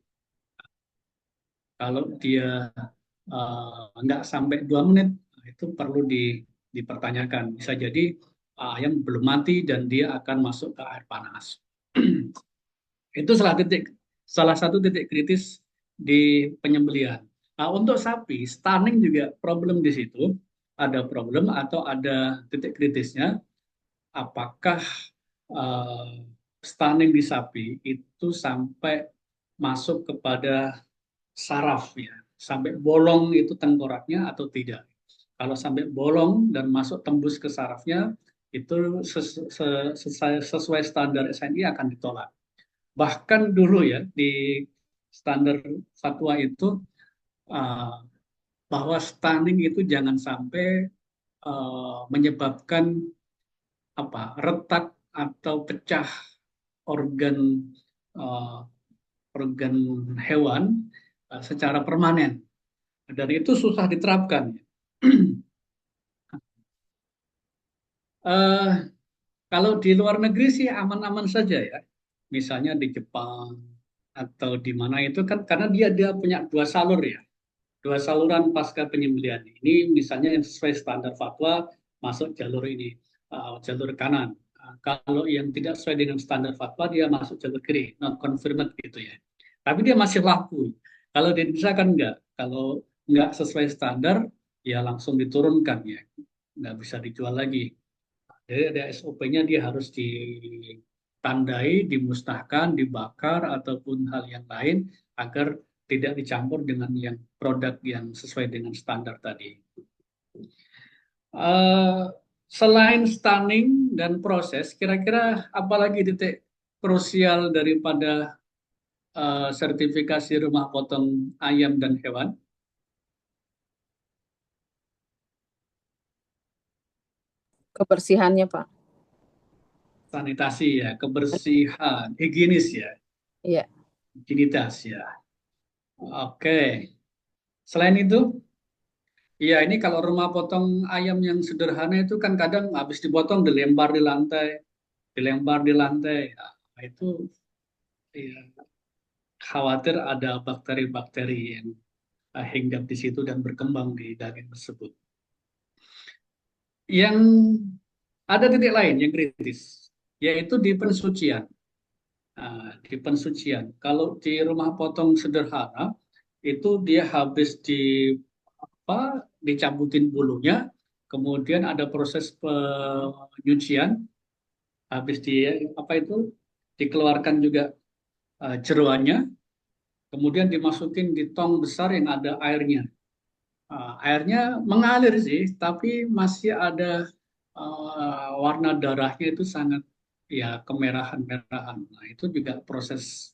Kalau dia nggak sampai 2 menit, itu perlu dipertanyakan. Bisa jadi ayam belum mati dan dia akan masuk ke air panas. Itu salah satu titik kritis di penyembelihan. Nah, untuk sapi, stunning juga problem di situ. Ada problem atau ada titik kritisnya. Apakah stunning di sapi itu sampai masuk kepada saraf ya, sampai bolong itu tengkoraknya atau tidak. Kalau sampai bolong dan masuk tembus ke sarafnya, itu sesuai standar SNI akan ditolak. Bahkan dulu ya di standar fatwa itu bahwa stunning itu jangan sampai menyebabkan retak atau pecah organ organ hewan secara permanen, dan itu susah diterapkan. Kalau di luar negeri sih aman-aman saja ya, misalnya di Jepang atau di mana itu kan karena dia punya 2 salur ya, 2 saluran pasca penyembelihan. Ini misalnya yang sesuai standar fatwa masuk jalur ini, jalur kanan. Kalau yang tidak sesuai dengan standar fatwa dia masuk jalur kiri, non confirmed gitu ya. Tapi dia masih laku. Kalau di Indonesia kan enggak. Kalau enggak sesuai standar ya langsung diturunkan ya, nggak bisa dijual lagi. Jadi ada SOP-nya, dia harus ditandai, dimusnahkan, dibakar ataupun hal yang lain agar tidak dicampur dengan yang produk yang sesuai dengan standar tadi. Selain stunning dan proses, kira-kira apalagi titik krusial daripada sertifikasi rumah potong ayam dan hewan? Kebersihannya, Pak. Sanitasi ya, kebersihan, higienis ya, Iya. higienitas ya. Oke. Selain itu, ya ini kalau rumah potong ayam yang sederhana itu kan kadang habis dipotong dilempar di lantai, dilempar di lantai. Nah, itu ya, khawatir ada bakteri-bakteri yang hinggap di situ dan berkembang di daging tersebut. Yang ada titik lain yang kritis, yaitu di pensucian. Di pensucian, kalau di rumah potong sederhana itu dia habis dicabutin bulunya, kemudian ada proses penyucian, habis dikeluarkan juga jeroannya, kemudian dimasukin di tong besar yang ada airnya. Airnya mengalir sih, tapi masih ada warna darahnya itu sangat ya kemerahan-merahan. Nah, itu juga proses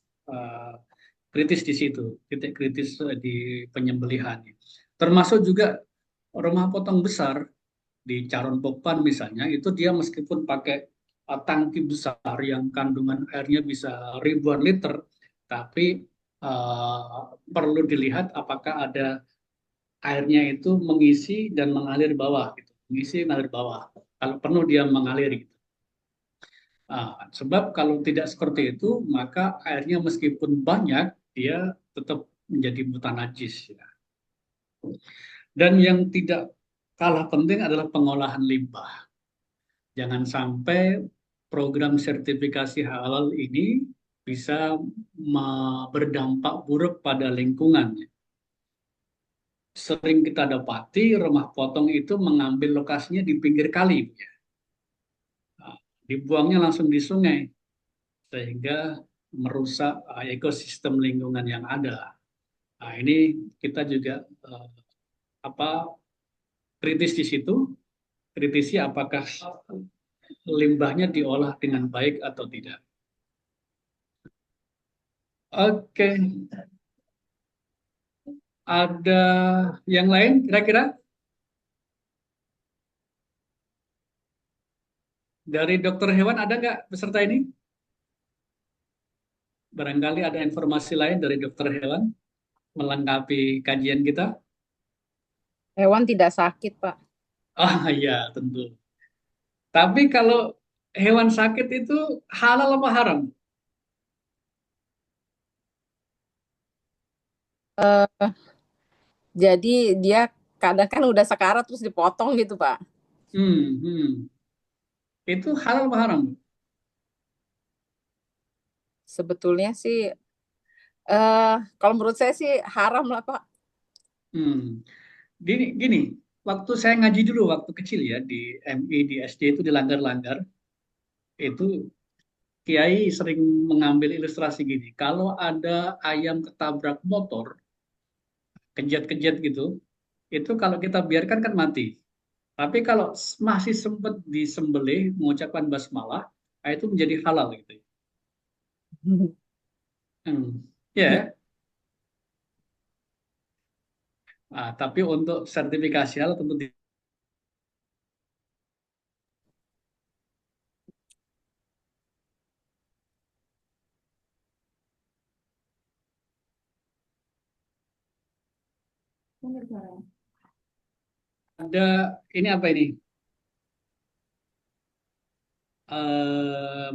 kritis di situ, titik kritis di penyembelihan. Termasuk juga rumah potong besar di Caron Popan misalnya, itu dia meskipun pakai tangki besar yang kandungan airnya bisa ribuan liter, tapi perlu dilihat apakah ada airnya itu mengisi dan mengalir bawah, gitu. Mengisi mengalir bawah. Kalau penuh dia mengalir, gitu. Sebab kalau tidak seperti itu, maka airnya meskipun banyak, dia tetap menjadi mutan najis. Ya. Dan yang tidak kalah penting adalah pengolahan limbah. Jangan sampai program sertifikasi halal ini bisa berdampak buruk pada lingkungan. Sering kita dapati rumah potong itu mengambil lokasinya di pinggir kali. Dibuangnya langsung di sungai, sehingga merusak ekosistem lingkungan yang ada. Nah, ini kita juga kritis di situ, kritisi apakah limbahnya diolah dengan baik atau tidak. Oke, ada yang lain kira-kira dari dokter hewan ada nggak peserta ini? Barangkali ada informasi lain dari dokter hewan melengkapi kajian kita. Hewan tidak sakit, Pak. Ah iya, tentu. Tapi kalau hewan sakit itu halal apa haram? Eh, jadi dia kadang kan udah sekarat terus dipotong gitu, Pak. Hmm. Itu halal apa haram? Sebetulnya sih kalau menurut saya sih haram lah, Pak. Hmm. Gini, waktu saya ngaji dulu waktu kecil ya di MI di SD itu dilanggar-langgar, itu Kiai sering mengambil ilustrasi gini. Kalau ada ayam ketabrak motor, kejat-kejat gitu, itu kalau kita biarkan kan mati. Tapi kalau masih sempat disembelih, mengucapkan basmalah, itu menjadi halal gitu. Ya. Tapi untuk sertifikasi halal tentu ada ini apa ini?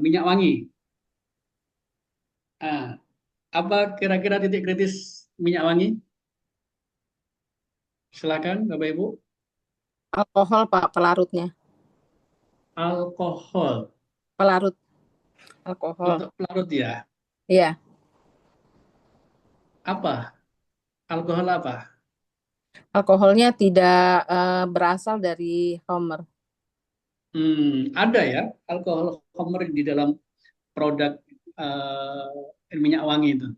Minyak wangi. Ah, apa kira-kira titik kritis minyak wangi? Silakan Bapak Ibu. Alkohol, Pak, pelarutnya. Alkohol. Pelarut alkohol. Untuk pelarut ya. Iya. Apa? Alkohol apa? Alkoholnya tidak berasal dari Homer. Ada ya alkohol homer di dalam produk minyak wangi itu.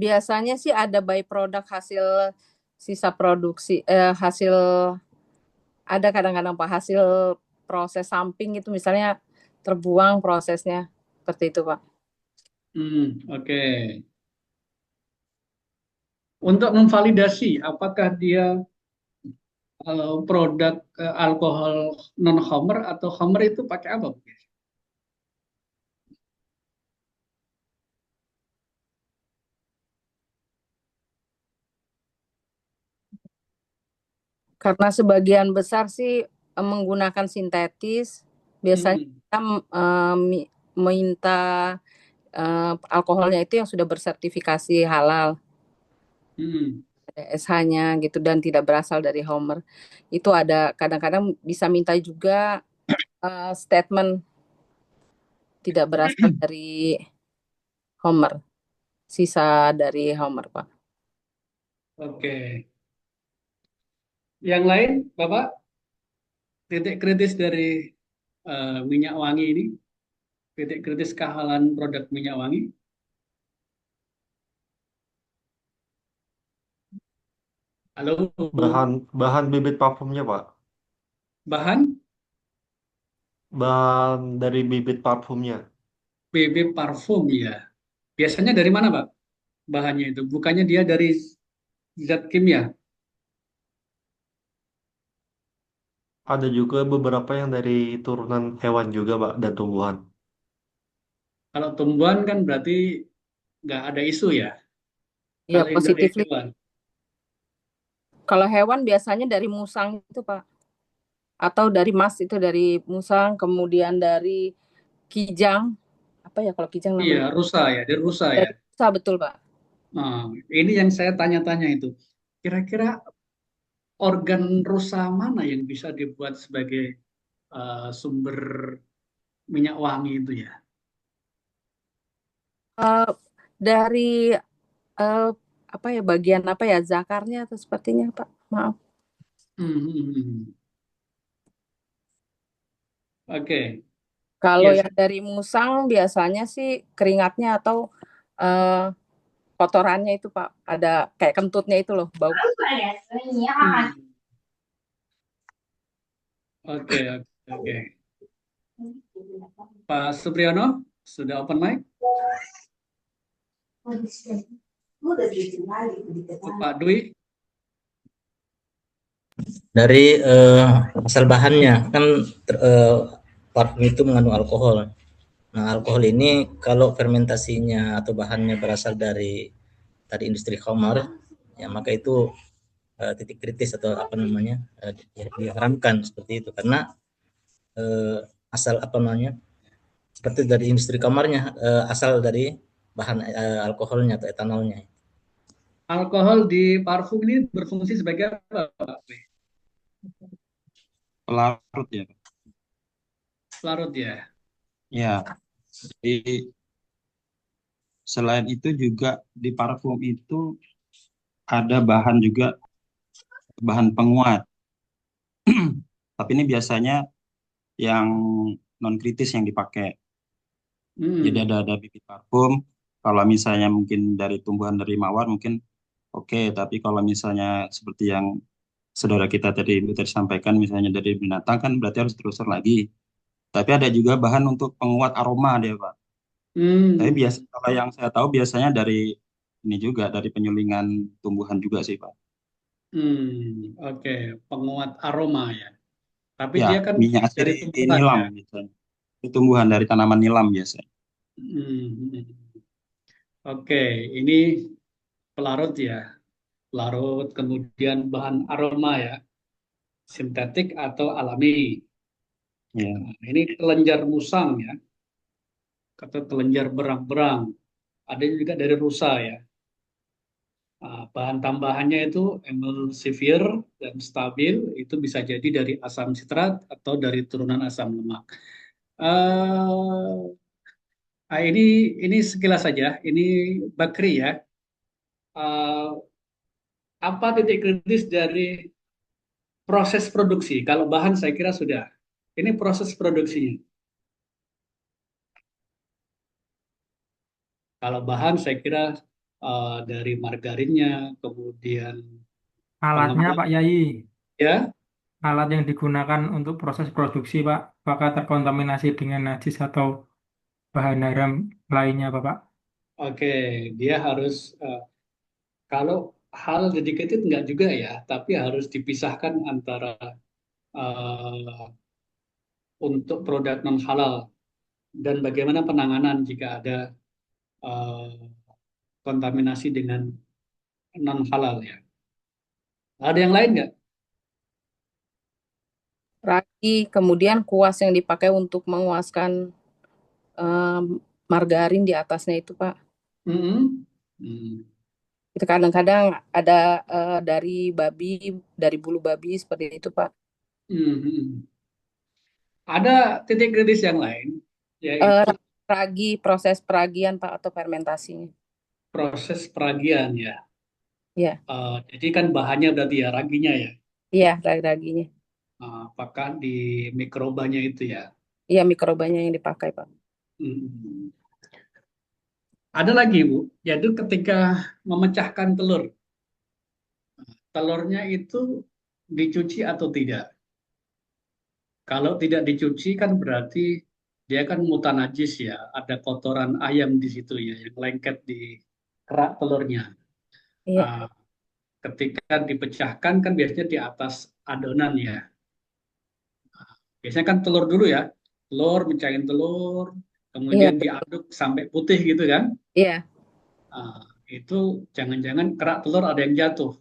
Biasanya sih ada byproduct hasil sisa produksi, hasil ada kadang-kadang Pak hasil proses samping itu misalnya terbuang prosesnya seperti itu Pak. Oke. Untuk memvalidasi apakah dia produk alkohol non homer atau homer itu pakai apa? Karena sebagian besar sih menggunakan sintetis, biasanya kita minta alkoholnya itu yang sudah bersertifikasi halal. Ada SH-nya gitu dan tidak berasal dari Homer. Itu ada kadang-kadang bisa minta juga statement tidak berasal dari Homer, sisa dari Homer, Pak. Oke. Yang lain, Bapak, titik kritis dari minyak wangi ini, titik kritis kehalalan produk minyak wangi. Halo. Bahan bibit parfumnya, Pak. Bahan Dari bibit parfumnya. bibit parfum ya. Biasanya dari mana, Pak? Bahannya itu, bukannya dia dari zat kimia? Ada juga beberapa yang dari turunan hewan juga, Pak, dan tumbuhan. Kalau tumbuhan kan berarti nggak ada isu ya. Iya, Kalau yang dari positifly. hewan. Kalau hewan biasanya dari musang itu, Pak. Atau dari mas itu dari musang, kemudian dari kijang. Apa ya kalau kijang namanya? Iya, rusa ya, dari rusa ya. Dari rusa, betul, Pak. Nah, ini yang saya tanya-tanya itu. Kira-kira organ rusa mana yang bisa dibuat sebagai sumber minyak wangi itu ya? Dari apa ya bagian apa ya zakarnya atau sepertinya Pak, maaf. Oke. Kalau Yes. yang dari musang biasanya sih keringatnya atau kotorannya itu Pak, ada kayak kentutnya itu loh bau. Oke, oke, oke. Pak Supriyono, sudah open mic? Untuk Pak Dwi, Dari asal bahannya kan parfum itu mengandung alkohol. Nah, alkohol ini kalau fermentasinya atau bahannya berasal dari tadi industri kamar, ya maka itu titik kritis atau apa namanya diharamkan seperti itu karena asal apa namanya seperti dari industri kamarnya asal dari bahan alkoholnya atau etanolnya. alkohol di parfum ini berfungsi sebagai apa, Pak Dwi? Pelarut ya. Pelarut ya. Ya, jadi selain itu juga di parfum itu ada bahan juga, bahan penguat. Tapi ini biasanya yang non kritis yang dipakai. Jadi ada bibit parfum. Kalau misalnya mungkin dari tumbuhan dari mawar mungkin oke, tapi kalau misalnya seperti yang saudara kita tadi sampaikan, misalnya dari binatang kan berarti harus telusur lagi. Tapi ada juga bahan untuk penguat aroma dia, Pak. Tapi biasa kalau yang saya tahu biasanya dari ini juga dari penyulingan tumbuhan juga sih, Pak. Oke, penguat aroma ya. Tapi Ya, dia kan minyak dari di tumbuhan nilam ya. biasanya. Itu tumbuhan dari tanaman nilam biasanya. Oke, ini pelarut ya. Pelarut, kemudian bahan aroma ya. Sintetik atau alami. Ya. Nah, ini kelenjar musang ya. Atau kelenjar berang-berang. Ada juga dari rusa ya. Bahan tambahannya itu emulsifier dan stabil, itu bisa jadi dari asam sitrat atau dari turunan asam lemak. Eh, ini sekilas saja, ini Bakri ya. Eh, apa titik kritis dari proses produksi? Kalau bahan saya kira sudah. Ini proses produksinya. Kalau bahan saya kira dari margarinnya, kemudian Alatnya pengembangan Pak Yai, ya. alat yang digunakan untuk proses produksi Pak, apakah terkontaminasi dengan najis atau bahan haram lainnya Bapak? Oke, dia harus kalau hal dedicated enggak juga ya, tapi harus dipisahkan antara eh, untuk produk non halal dan bagaimana penanganan jika ada eh, kontaminasi dengan non halal ya. Ada yang lain nggak? Ragi, kemudian kuas yang dipakai untuk menguaskan margarin di atasnya itu, Pak. Itu kadang-kadang ada dari babi, dari bulu babi seperti itu, Pak. Ada titik kritis yang lain, yaitu Ragi, proses peragian, Pak, atau fermentasinya. proses peragian ya. Iya. Jadi kan bahannya berarti ya raginya ya. Iya, raginya. Apakah di mikrobanya itu ya? Iya, mikrobanya yang dipakai, Pak. Ada lagi, Bu, yaitu ketika memecahkan telur. Telurnya itu dicuci atau tidak? Kalau tidak dicuci kan berarti dia kan mutanajis ya, ada kotoran ayam di situ ya, yang lengket di kerak telurnya. Iya. Ketika dipecahkan kan biasanya di atas adonan ya. Biasanya kan telur dulu ya, telur, mencahin telur, kemudian Iya. diaduk sampai putih gitu kan. Iya. Itu jangan-jangan kerak telur ada yang jatuh.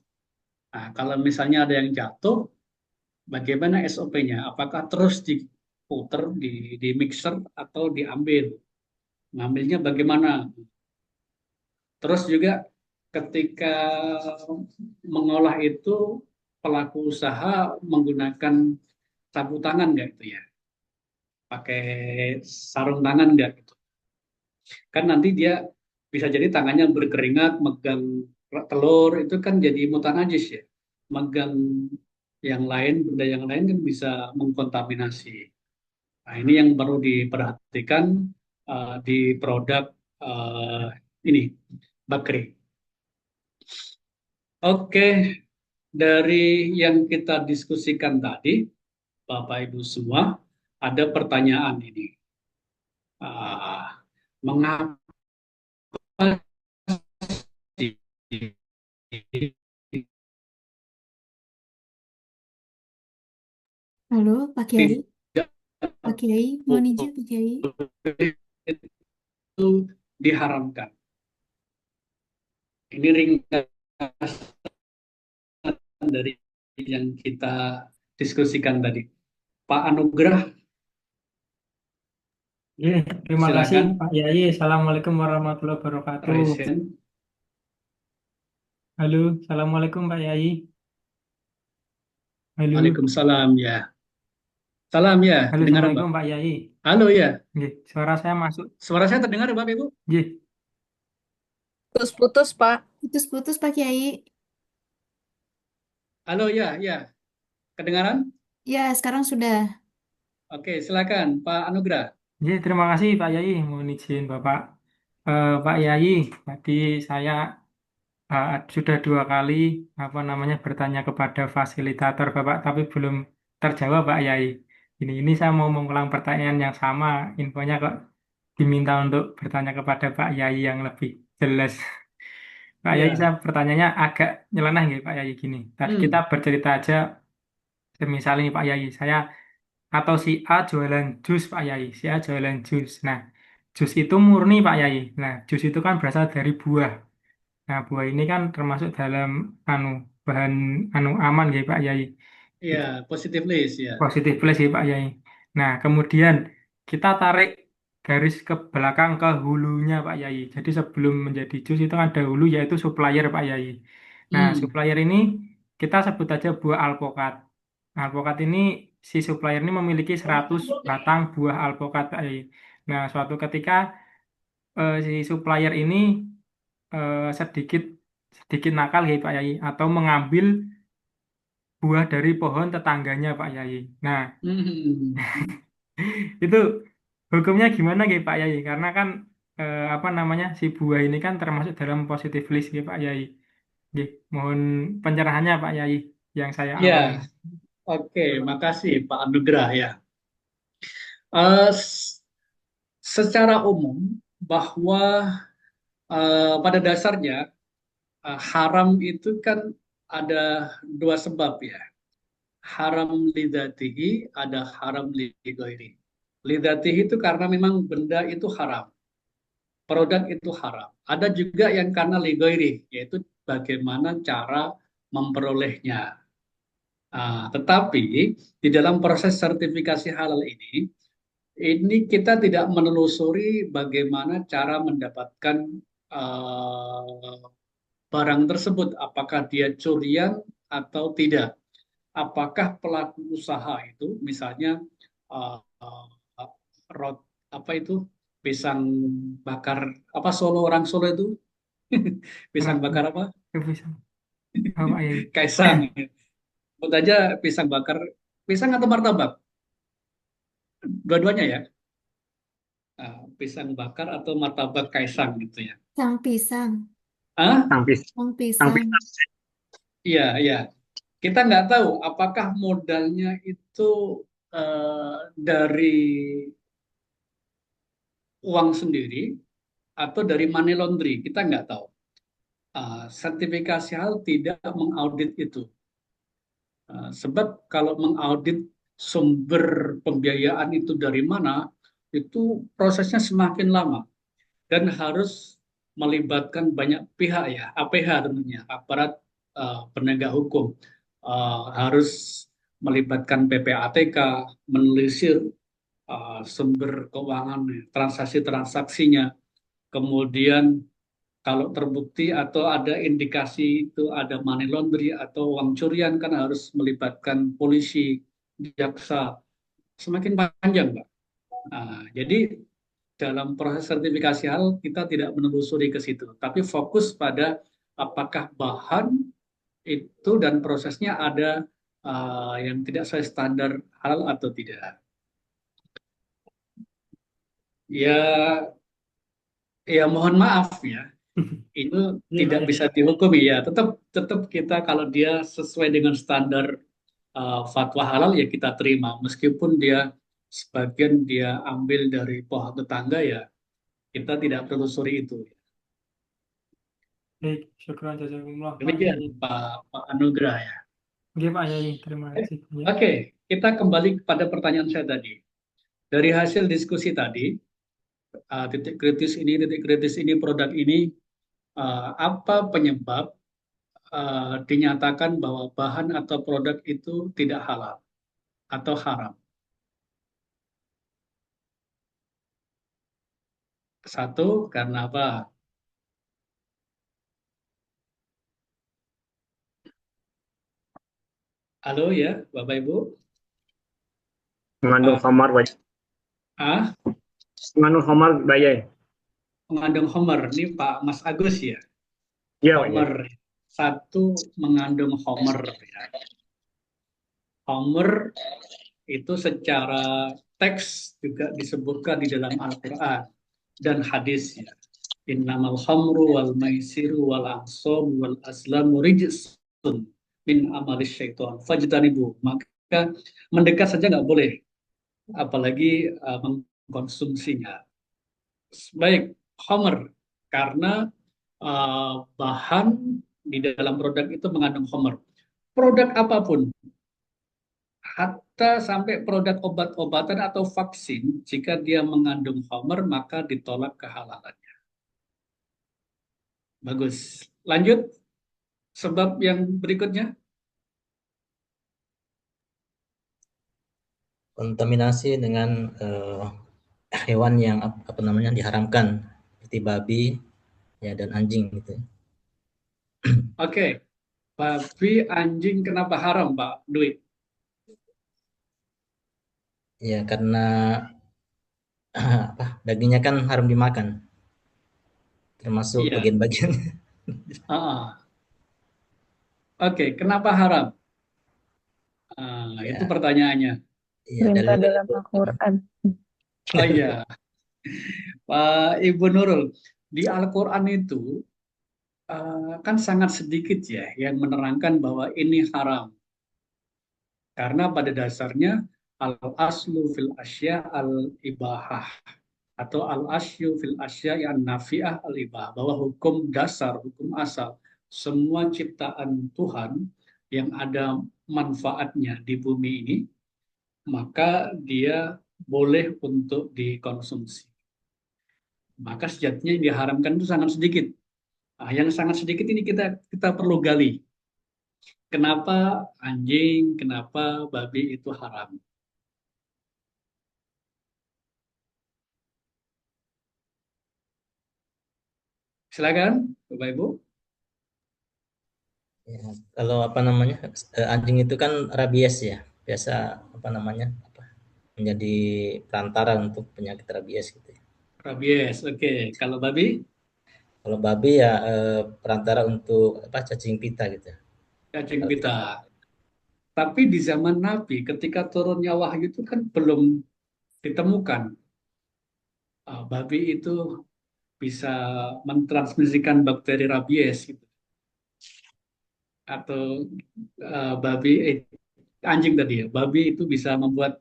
Nah, kalau misalnya ada yang jatuh, bagaimana SOP-nya? Apakah terus diputer di mixer atau diambil? Ngambilnya bagaimana? Terus juga ketika mengolah itu pelaku usaha menggunakan sapu tangan nggak itu ya? Pakai sarung tangan nggak gitu? Kan nanti dia bisa jadi tangannya berkeringat, megang telur itu kan jadi mutanajis ya. Megang yang lain, benda yang lain kan bisa mengkontaminasi. Nah, ini yang perlu diperhatikan di produk ini, Bakri. Oke, dari yang kita diskusikan tadi, Bapak Ibu semua, ada pertanyaan ini. Ah, mengapa sih Halo, Pak Kiai. tidak Pak Kiai, mohon izin Pak Kiai. boleh itu diharamkan? Ini ringkas dari yang kita diskusikan tadi. Pak Anugrah, Terima kasih silakan. Pak Yai. Assalamualaikum warahmatullahi wabarakatuh. Present. Halo, Assalamualaikum Pak Yai. Halo, Waalaikumsalam ya. Salam ya, halo, kedengaran Pak? Assalamualaikum Pak Yai. Halo ya, Nggih, suara saya masuk. suara saya terdengar Bapak Ibu? Nggih, Putus-putus, Pak. Putus-putus Pak Kiai. Halo ya, ya. Kedengaran? Ya, sekarang sudah. Oke, silakan Pak Anugrah. nggih, terima kasih Pak Yai. Mohon izin Bapak. Pak Yai, tadi saya sudah 2 kali bertanya kepada fasilitator Bapak, tapi belum terjawab Pak Yai. Ini saya mau mengulang pertanyaan yang sama, infonya kok diminta untuk bertanya kepada Pak Yai yang lebih jelas. Pak Yai, Ya. saya pertanyaannya agak nyeleneh gitu Pak Yai gini. Tadi kita bercerita aja, semisal ini Pak Yai, saya atau si A jualan jus Pak Yai, si A jualan jus. Nah, jus itu murni Pak Yai. Nah, jus itu kan berasal dari buah. Nah, buah ini kan termasuk dalam anu bahan anu aman ya Pak Yai. Ya, positif list ya. Positif plus ya Pak Yai. Nah, kemudian kita tarik garis ke belakang ke hulunya Pak Yai. Jadi sebelum menjadi jus itu kan ada hulu yaitu supplier Pak Yai. Nah, supplier ini kita sebut aja buah alpokat. Alpokat ini si supplier ini memiliki 100 batang buah alpokat Pak Yai. Nah, suatu ketika si supplier ini sedikit sedikit nakal ya Pak Yai atau mengambil buah dari pohon tetangganya Pak Yai. Nah, itu hukumnya gimana ya Pak Yai? Karena kan si buah ini kan termasuk dalam positif list ya Pak Yai. Nggih, mohon pencerahannya Pak Yai yang saya Ya, awali. oke, makasih Pak Anugrah ya. Eh, secara umum bahwa pada dasarnya haram itu kan ada 2 sebab ya. Haram lidzatihi, ada haram lighairi. Lidzatihi itu karena memang benda itu haram, produk itu haram. Ada juga yang karena lighairi, yaitu bagaimana cara memperolehnya. Tetapi di dalam proses sertifikasi halal ini kita tidak menelusuri bagaimana cara mendapatkan barang tersebut, apakah dia curian atau tidak. Apakah pelaku usaha itu, misalnya uh, rot apa itu pisang bakar apa Solo, orang Solo itu pisang bakar apa? Pak Yai. Kaisang. Sebut aja pisang bakar, pisang atau martabak? Dua-duanya ya. Pisang bakar atau martabak kaisang gitu ya. Sang pisang. Sang pisang. Iya, iya. Kita nggak tahu apakah modalnya itu dari uang sendiri atau dari money laundry. Kita nggak tahu. Sertifikasi halal tidak mengaudit itu. Sebab kalau mengaudit sumber pembiayaan itu dari mana, itu prosesnya semakin lama dan harus melibatkan banyak pihak ya, APH tentunya, aparat penegak hukum, harus melibatkan PPATK, menelisir sumber keuangan, transaksi-transaksinya, kemudian kalau terbukti atau ada indikasi itu ada money laundry atau uang curian kan harus melibatkan polisi, jaksa, semakin panjang, Pak. Jadi dalam proses sertifikasi halal kita tidak menelusuri ke situ, tapi fokus pada apakah bahan itu dan prosesnya ada yang tidak sesuai standar halal atau tidak. Ya mohon maaf ya, itu tidak bisa dihukumi ya. Tetap kita kalau dia sesuai dengan standar fatwa halal ya kita terima, meskipun dia sebagian dia ambil dari pohon tetangga ya kita tidak telusuri itu. Baik, syukran jazakumullah Pak Demikian Yai. Pak Anugrah ya. Oke Pak Yai, terima kasih. Ya. Oke, kita kembali kepada pertanyaan saya tadi. Dari hasil diskusi tadi, titik kritis ini, produk ini, apa penyebab dinyatakan bahwa bahan atau produk itu tidak halal atau haram? Satu, karena apa? Halo ya, Bapak Ibu. Mengandung khamar, mengandung khamar bayai. Mengandung homer, ini Pak Mas Agus ya. Iya, Homer, satu mengandung homer ya. Homer itu secara teks juga disebutkan di dalam Al-Quran dan hadis ya. Innamal khamru wal maisiru wal ansab wal azlamu rijsun min amalis syaitan fajtanibu. Maka mendekat saja nggak boleh, apalagi mengkonsumsinya. Baik, homer karena bahan di dalam produk itu mengandung homer. Produk apapun, hatta sampai produk obat-obatan atau vaksin, jika dia mengandung homer maka ditolak kehalalannya. Bagus. Lanjut, sebab yang berikutnya. Kontaminasi dengan hewan yang apa namanya diharamkan seperti babi ya dan anjing gitu. Oke, babi, anjing kenapa haram, Pak Dwi? Ya karena apa dagingnya kan haram dimakan, termasuk Iya. bagian-bagian. Oke, kenapa haram? Itu pertanyaannya. Ya, Perintah dalam Al-Quran. Oh iya, Pak Ibu Nurul, di Al-Quran itu kan sangat sedikit ya yang menerangkan bahwa ini haram. Karena pada dasarnya al-aslu fil asya al-ibahah atau al-asyu fil asya yang nafi'ah al-ibahah, bahwa hukum dasar, hukum asal semua ciptaan Tuhan yang ada manfaatnya di bumi ini, maka dia boleh untuk dikonsumsi. Maka sejatinya yang diharamkan itu sangat sedikit. Nah, yang sangat sedikit ini kita perlu gali. Kenapa anjing, kenapa babi itu haram? Silakan, Bapak Ibu. Ya, kalau apa namanya anjing itu kan rabies ya, biasa apa namanya menjadi perantara untuk penyakit rabies gitu. Rabies, oke. Kalau babi? Kalau babi ya perantara untuk apa cacing pita gitu. Cacing pita. Tapi di zaman Nabi, ketika turunnya wahyu itu kan belum ditemukan babi itu bisa mentransmisikan bakteri rabies gitu. Atau anjing tadi ya, babi itu bisa membuat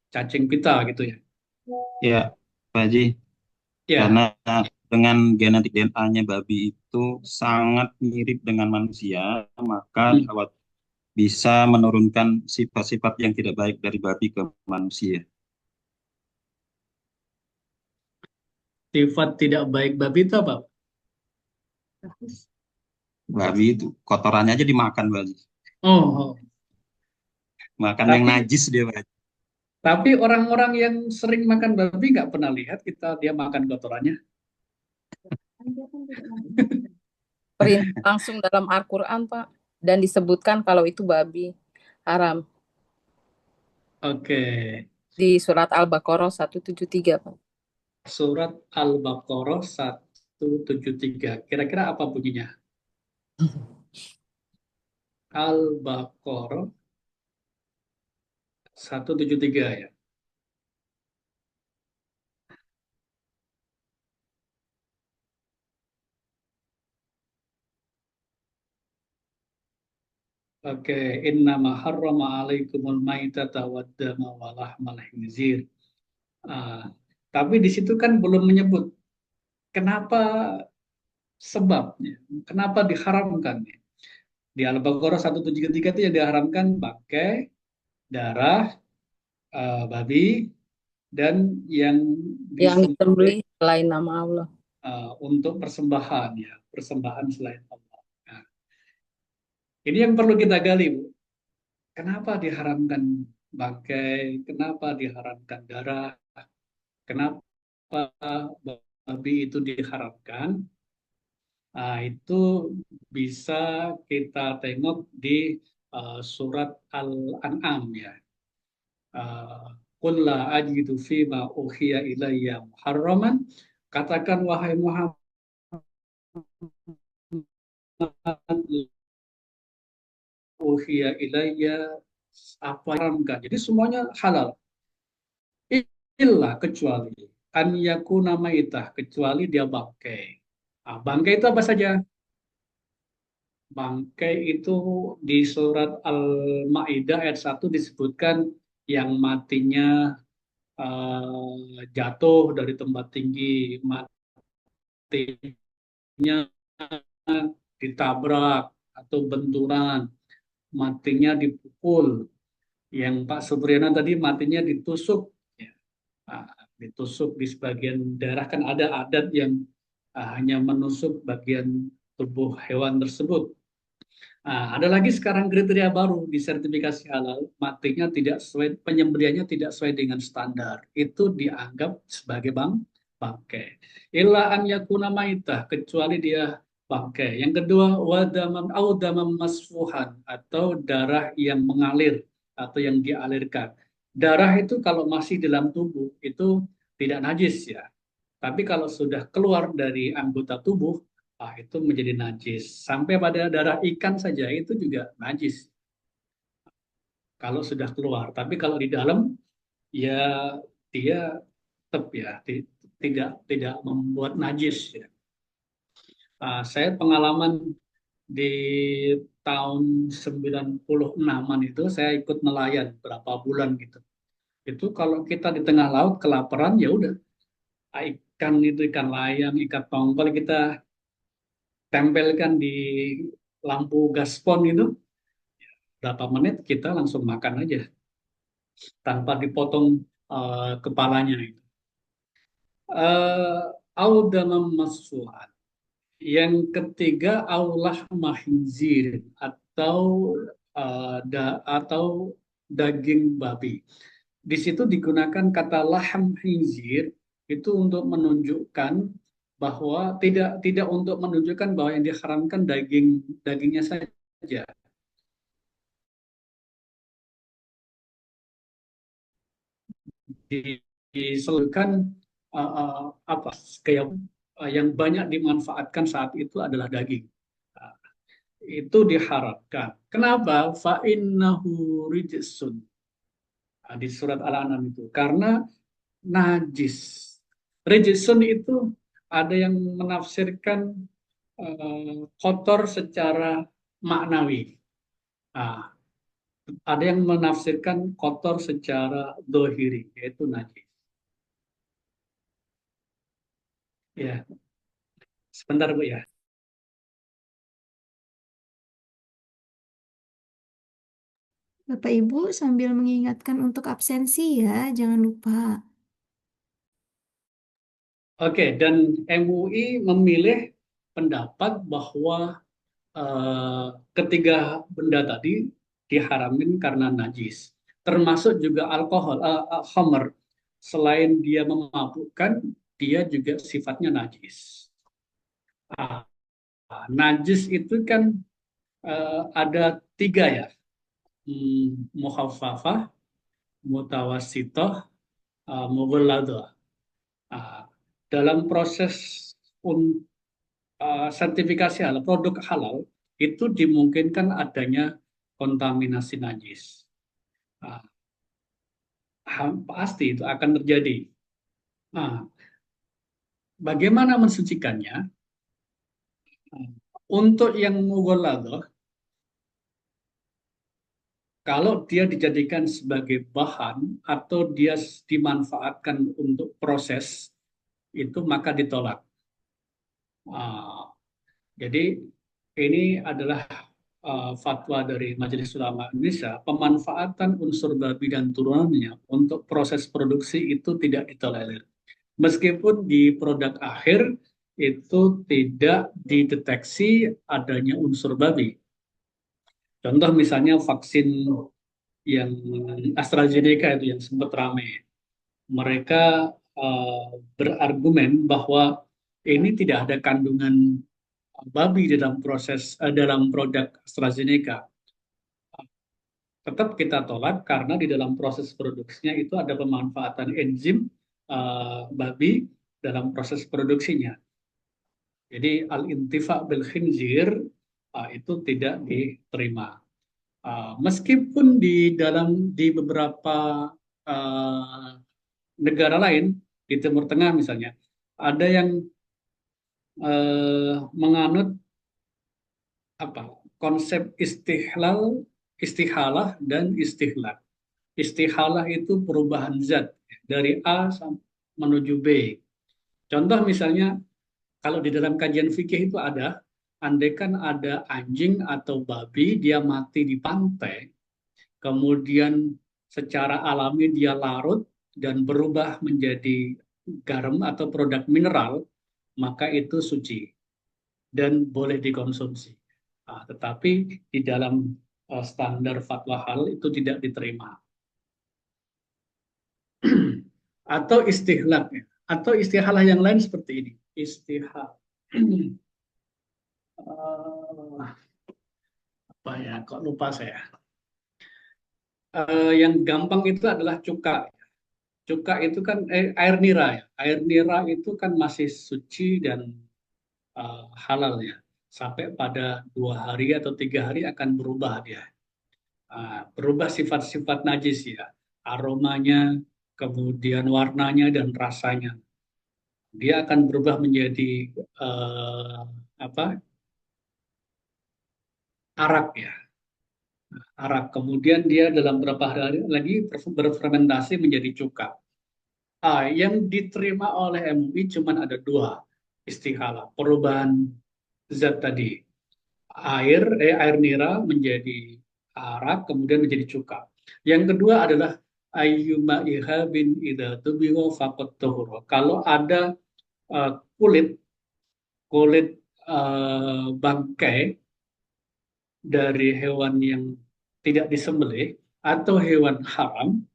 cacing pita gitu ya. Ya, Pak Haji. Ya. Karena dengan genetik DNA-nya babi itu sangat mirip dengan manusia, maka bisa menurunkan sifat-sifat yang tidak baik dari babi ke manusia. Sifat tidak baik babi itu apa? Babi itu kotorannya aja dimakan, Pak Haji. Oh. Makan yang najis dia, Pak Haji. Tapi orang-orang yang sering makan babi nggak pernah lihat dia makan kotorannya. Perintah langsung dalam Al-Quran, Pak. Dan disebutkan kalau itu babi haram. Oke. Di surat Al-Baqarah 173, Pak. Surat Al-Baqarah 173. Kira-kira apa bunyinya? Al-Baqarah 173 ya. Oke, innama harrama alaikumul maitata waddama wa lahmal khinzir. Ah, tapi di situ kan belum menyebut kenapa sebabnya, kenapa diharamkan. Di Al-Baqarah 173 itu yang diharamkan pakai darah babi dan yang Yang disembelih disembelih selain nama Allah. untuk persembahan, ya, persembahan selain Allah. Nah, ini yang perlu kita gali, Bu. Kenapa diharamkan bangkai? Kenapa diharamkan darah? Kenapa babi itu diharamkan? Nah, itu bisa kita tengok di surat Al-An'am, ya. Qul la ajidu fima uhiya ilayya muharraman. Katakan wahai Muhammad, uhiya ilayya, apa yang haramkan. Jadi semuanya halal. Illa, kecuali an yakuna maitah, kecuali dia bangkai. Nah, bangkai itu apa saja? Bangkai itu di surat Al-Maidah ayat 1 disebutkan yang matinya jatuh dari tempat tinggi, matinya ditabrak atau benturan, matinya dipukul. Yang Pak Supriyono tadi matinya ditusuk, ya. Ditusuk di sebagian daerah, kan ada adat yang hanya menusuk bagian tubuh hewan tersebut. Ada lagi sekarang kriteria baru di sertifikasi halal, matinya tidak sesuai, penyembelihannya tidak sesuai dengan standar. Itu dianggap sebagai bangkai. Illa an yakuna maitah, kecuali dia bangkai. Yang kedua, wadamam au damam masfuhan, atau darah yang mengalir atau yang dialirkan. Darah itu kalau masih dalam tubuh itu tidak najis, ya. Tapi kalau sudah keluar dari anggota tubuh, itu menjadi najis. Sampai pada darah ikan saja itu juga najis kalau sudah keluar. Tapi kalau di dalam, ya dia tetap, ya, tidak membuat najis, ya. Saya pengalaman di tahun 96-an itu saya ikut nelayan berapa bulan gitu. Itu kalau kita di tengah laut kelaparan, ya udah, ikan itu, ikan layang, ikan tongkol kita tempelkan di lampu gaspon itu, berapa menit kita langsung makan aja tanpa dipotong kepalanya itu. Audamam masfuhan. Yang ketiga, aulah mahinzir, atau daging babi. Di situ digunakan kata laham khinzir itu untuk menunjukkan bahwa tidak untuk menunjukkan bahwa yang diharamkan dagingnya saja. Diseluruhkan apa kayak yang banyak dimanfaatkan saat itu adalah daging. Itu diharapkan. Kenapa? Fa'innahu rijsun. Di surat Al-An'am itu. Karena najis. Rijsun itu ada yang menafsirkan kotor secara maknawi. Ada yang menafsirkan kotor secara dohiri, yaitu najis. Ya, sebentar Bu, ya. Bapak Ibu sambil mengingatkan untuk absensi ya, jangan lupa. Oke, dan MUI memilih pendapat bahwa ketiga benda tadi diharamin karena najis, termasuk juga alkohol, khamr. Selain dia memabukkan, dia juga sifatnya najis. Najis itu kan ada tiga, ya, muhaffafah, mutawassithah, mughalladah. Dalam proses sertifikasi halal, produk halal itu dimungkinkan adanya kontaminasi najis. Pasti itu akan terjadi. Bagaimana mensucikannya? Untuk yang mughalladah, Kalau dia dijadikan sebagai bahan atau dia dimanfaatkan untuk proses, itu maka ditolak. Ah, jadi ini adalah fatwa dari Majelis Ulama Indonesia, pemanfaatan unsur babi dan turunannya untuk proses produksi itu tidak ditolerir. Meskipun di produk akhir itu tidak dideteksi adanya unsur babi. Contoh misalnya vaksin yang AstraZeneca itu yang sempat ramai. Mereka berargumen bahwa ini tidak ada kandungan babi dalam produk AstraZeneca. Tetap kita tolak karena di dalam proses produksinya itu ada pemanfaatan enzim babi dalam proses produksinya. Jadi al-intifa bil khinzir itu tidak diterima. Meskipun di beberapa negara lain di Timur Tengah misalnya ada yang menganut konsep istihalah dan istihlal. Istihalah itu perubahan zat dari A menuju B. Contoh misalnya kalau di dalam kajian fikih itu ada, andaikan ada anjing atau babi dia mati di pantai, kemudian secara alami dia larut dan berubah menjadi garam atau produk mineral, maka itu suci dan boleh dikonsumsi. Tetapi di dalam standar fatwa halal itu tidak diterima. Atau istihlal, atau istihalah yang lain seperti ini. Istihal. Apa ya? Kok lupa saya? Yang gampang itu adalah cuka. Cuka itu kan air nira ya. Air nira itu kan masih suci dan halal ya. Sampai pada 2 hari atau 3 hari akan berubah dia. Berubah sifat-sifat najis ya. Aromanya, kemudian warnanya dan rasanya. Dia akan berubah menjadi arak ya. Arak. Kemudian dia dalam beberapa hari lagi berfermentasi menjadi cuka. Yang diterima oleh MUI cuma ada 2 istihalah. Perubahan zat tadi. Air nira menjadi arak, kemudian menjadi cuka. Yang kedua adalah ayyuma ihabin idza tubiha faqad tuhur. Kalau ada kulit bangkai dari hewan yang tidak disembelih atau hewan haram,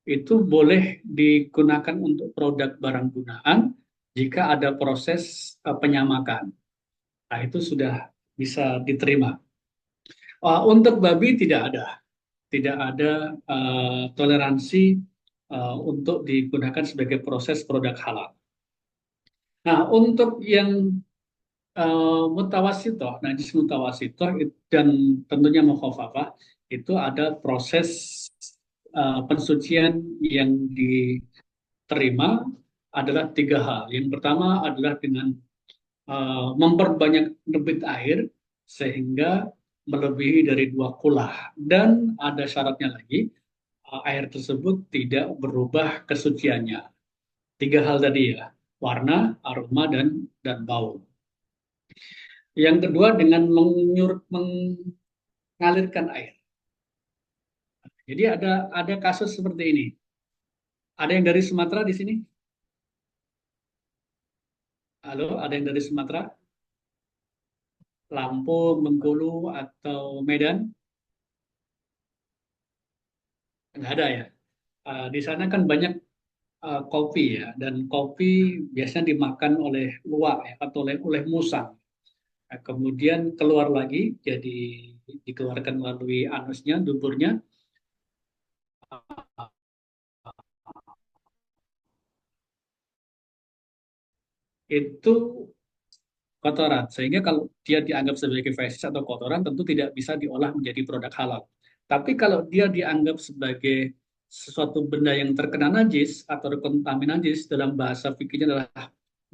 itu boleh digunakan untuk produk barang gunaan jika ada proses penyamakan. Nah, itu sudah bisa diterima. Untuk babi tidak ada toleransi untuk digunakan sebagai proses produk halal. Nah, untuk yang mutawasitoh, najis mutawasitoh dan tentunya mukhafafah itu ada proses pensucian yang diterima adalah 3 hal. Yang pertama adalah dengan memperbanyak debit air sehingga melebihi dari 2 kulah, dan ada syaratnya lagi, air tersebut tidak berubah kesuciannya. 3 hal tadi ya, warna, aroma, dan bau. Yang kedua dengan mengalirkan air. Jadi ada kasus seperti ini. Ada yang dari Sumatera di sini? Halo, ada yang dari Sumatera? Lampung, Bengkulu, atau Medan? Nggak ada ya. Di sana kan banyak kopi ya, dan kopi biasanya dimakan oleh luwak ya, atau oleh musang. Kemudian keluar lagi, jadi dikeluarkan melalui anusnya, duburnya. Itu kotoran, sehingga kalau dia dianggap sebagai fesis atau kotoran tentu tidak bisa diolah menjadi produk halal. Tapi kalau dia dianggap sebagai sesuatu benda yang terkena najis atau kontamin najis, dalam bahasa fikihnya adalah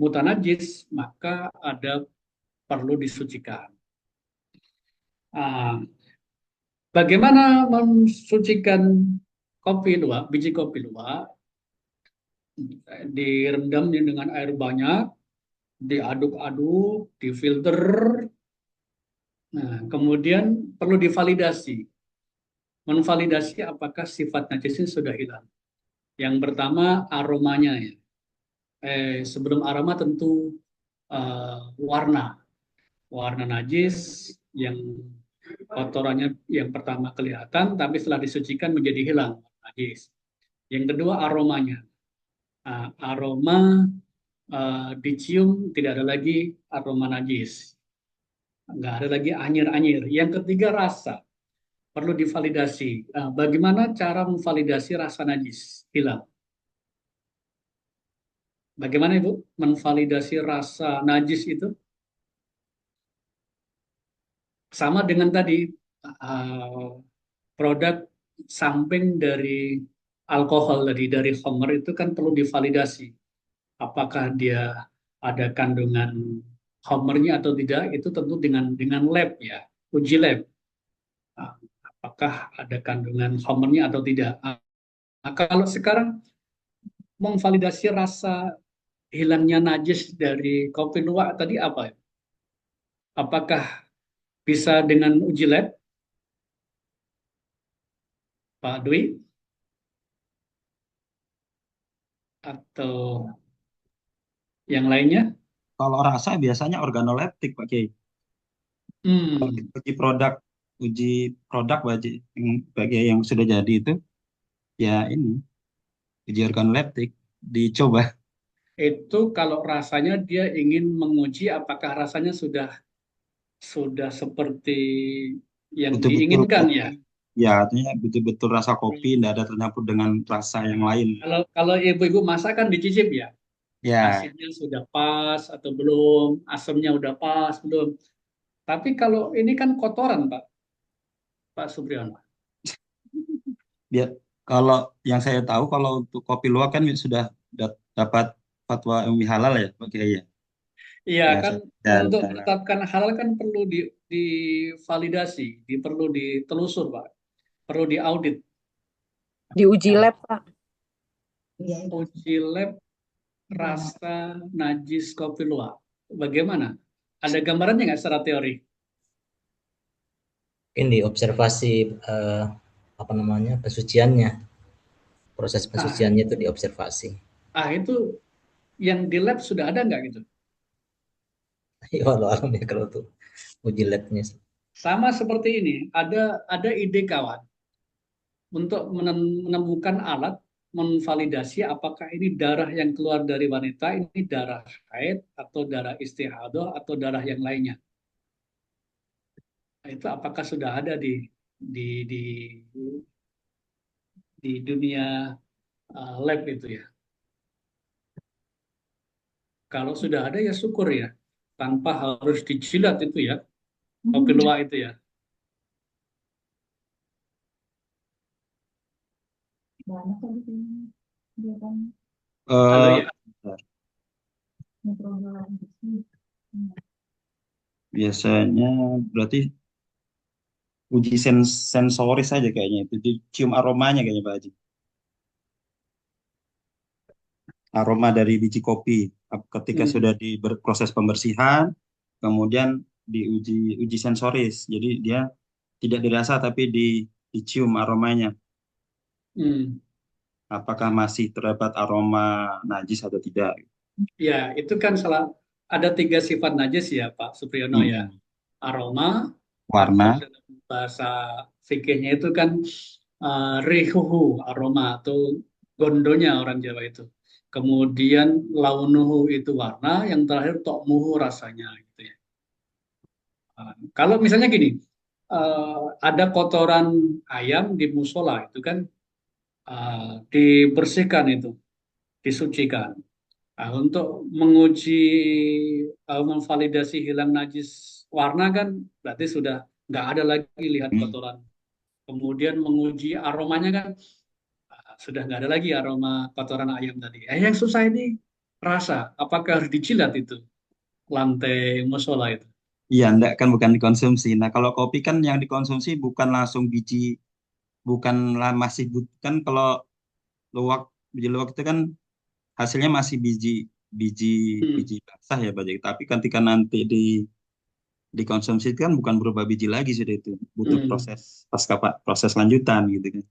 mutanajis, maka ada perlu disucikan. Bagaimana mensucikan kopi luwak, biji kopi luwak? Direndam dengan air banyak, diaduk-aduk, difilter. Nah, kemudian perlu divalidasi. Menvalidasi apakah sifat najisnya sudah hilang. Yang pertama aromanya ya. Sebelum aroma tentu warna. Warna najis yang kotorannya yang pertama kelihatan, tapi setelah disucikan menjadi hilang najis. Yang kedua aromanya. Aroma dicium tidak ada lagi aroma najis, nggak ada lagi anyir-anyir. Yang ketiga rasa perlu divalidasi. Bagaimana cara memvalidasi rasa najis hilang? Bagaimana Ibu memvalidasi rasa najis itu? Sama dengan tadi produk samping dari alkohol tadi, dari khamr itu kan perlu divalidasi. Apakah dia ada kandungan khamrnya atau tidak, itu tentu dengan lab ya, uji lab. Apakah ada kandungan khamrnya atau tidak. Kalau sekarang memvalidasi rasa hilangnya najis dari kopi luwak tadi apa? Apakah bisa dengan uji lab, Pak Dwi? Atau yang lainnya? Kalau rasa biasanya organoleptik, Pak Kiai. Kalau uji produk bagi yang sudah jadi itu, ya ini, uji organoleptik, dicoba. Itu kalau rasanya dia ingin menguji apakah rasanya sudah seperti yang Betul-betul diinginkan kopi. ya. Ya, artinya betul-betul rasa kopi, tidak ada tercampur dengan rasa yang lain. Kalau ibu-ibu masak kan dicicip ya. Ya, Asinnya sudah pas atau belum, asamnya udah pas belum. Tapi kalau ini kan kotoran, Pak Supriyono. kalau yang saya tahu kalau untuk kopi luwak kan sudah dapat fatwa MUI halal ya, Pak Kiai ya. Iya Ya, kan, untuk menetapkan halal kan perlu divalidasi, perlu ditelusur Pak, perlu diaudit. Diuji lab, Pak. Uji lab rasa najis kopi luwak. Bagaimana? Ada gambarannya nggak secara teori? Ini observasi pensuciannya. Proses pensuciannya itu diobservasi. Itu yang di lab sudah ada nggak gitu? Ya alam ya kalau tuh uji labnya. Sama seperti ini, ada ide kawan untuk menemukan alat memvalidasi apakah ini darah yang keluar dari wanita ini darah haid atau darah istihadah atau darah yang lainnya. Itu apakah sudah ada di dunia lab itu ya? Kalau sudah ada ya syukur ya, tanpa harus dijilat itu ya, kopi luwak itu ya. Halo ya. Biasanya berarti uji sensoris saja kayaknya itu, cium aromanya kayaknya Pak Haji. Aroma dari biji kopi ketika sudah di proses pembersihan, kemudian uji sensoris. Jadi dia tidak dirasa tapi dicium aromanya. Apakah masih terdapat aroma najis atau tidak? Ya, itu kan ada 3 sifat najis ya Pak Supriyono ya. Aroma, warna, dalam bahasa fikihnya itu kan rihuhu, aroma atau gondonya orang Jawa itu. Kemudian launuhu itu warna, yang terakhir tokmuhu rasanya gitu ya. Kalau misalnya gini, ada kotoran ayam di musola itu kan dibersihkan itu, disucikan. Untuk menguji memvalidasi hilang najis warna kan berarti sudah nggak ada lagi lihat kotoran. Kemudian menguji aromanya kan sudah nggak ada lagi aroma kotoran ayam tadi. Yang susah ini rasa, apakah harus dijilat itu lantai musola itu? Iya, enggak kan bukan dikonsumsi. Nah, kalau kopi kan yang dikonsumsi bukan langsung biji, bukanlah masih kan kalau luwak, biji luwak itu kan hasilnya masih biji biji Hmm. biji basah ya, Pak. Tapi ketika nanti dikonsumsi itu kan bukan berubah biji lagi, sudah itu butuh Hmm. proses lanjutan gitu kan.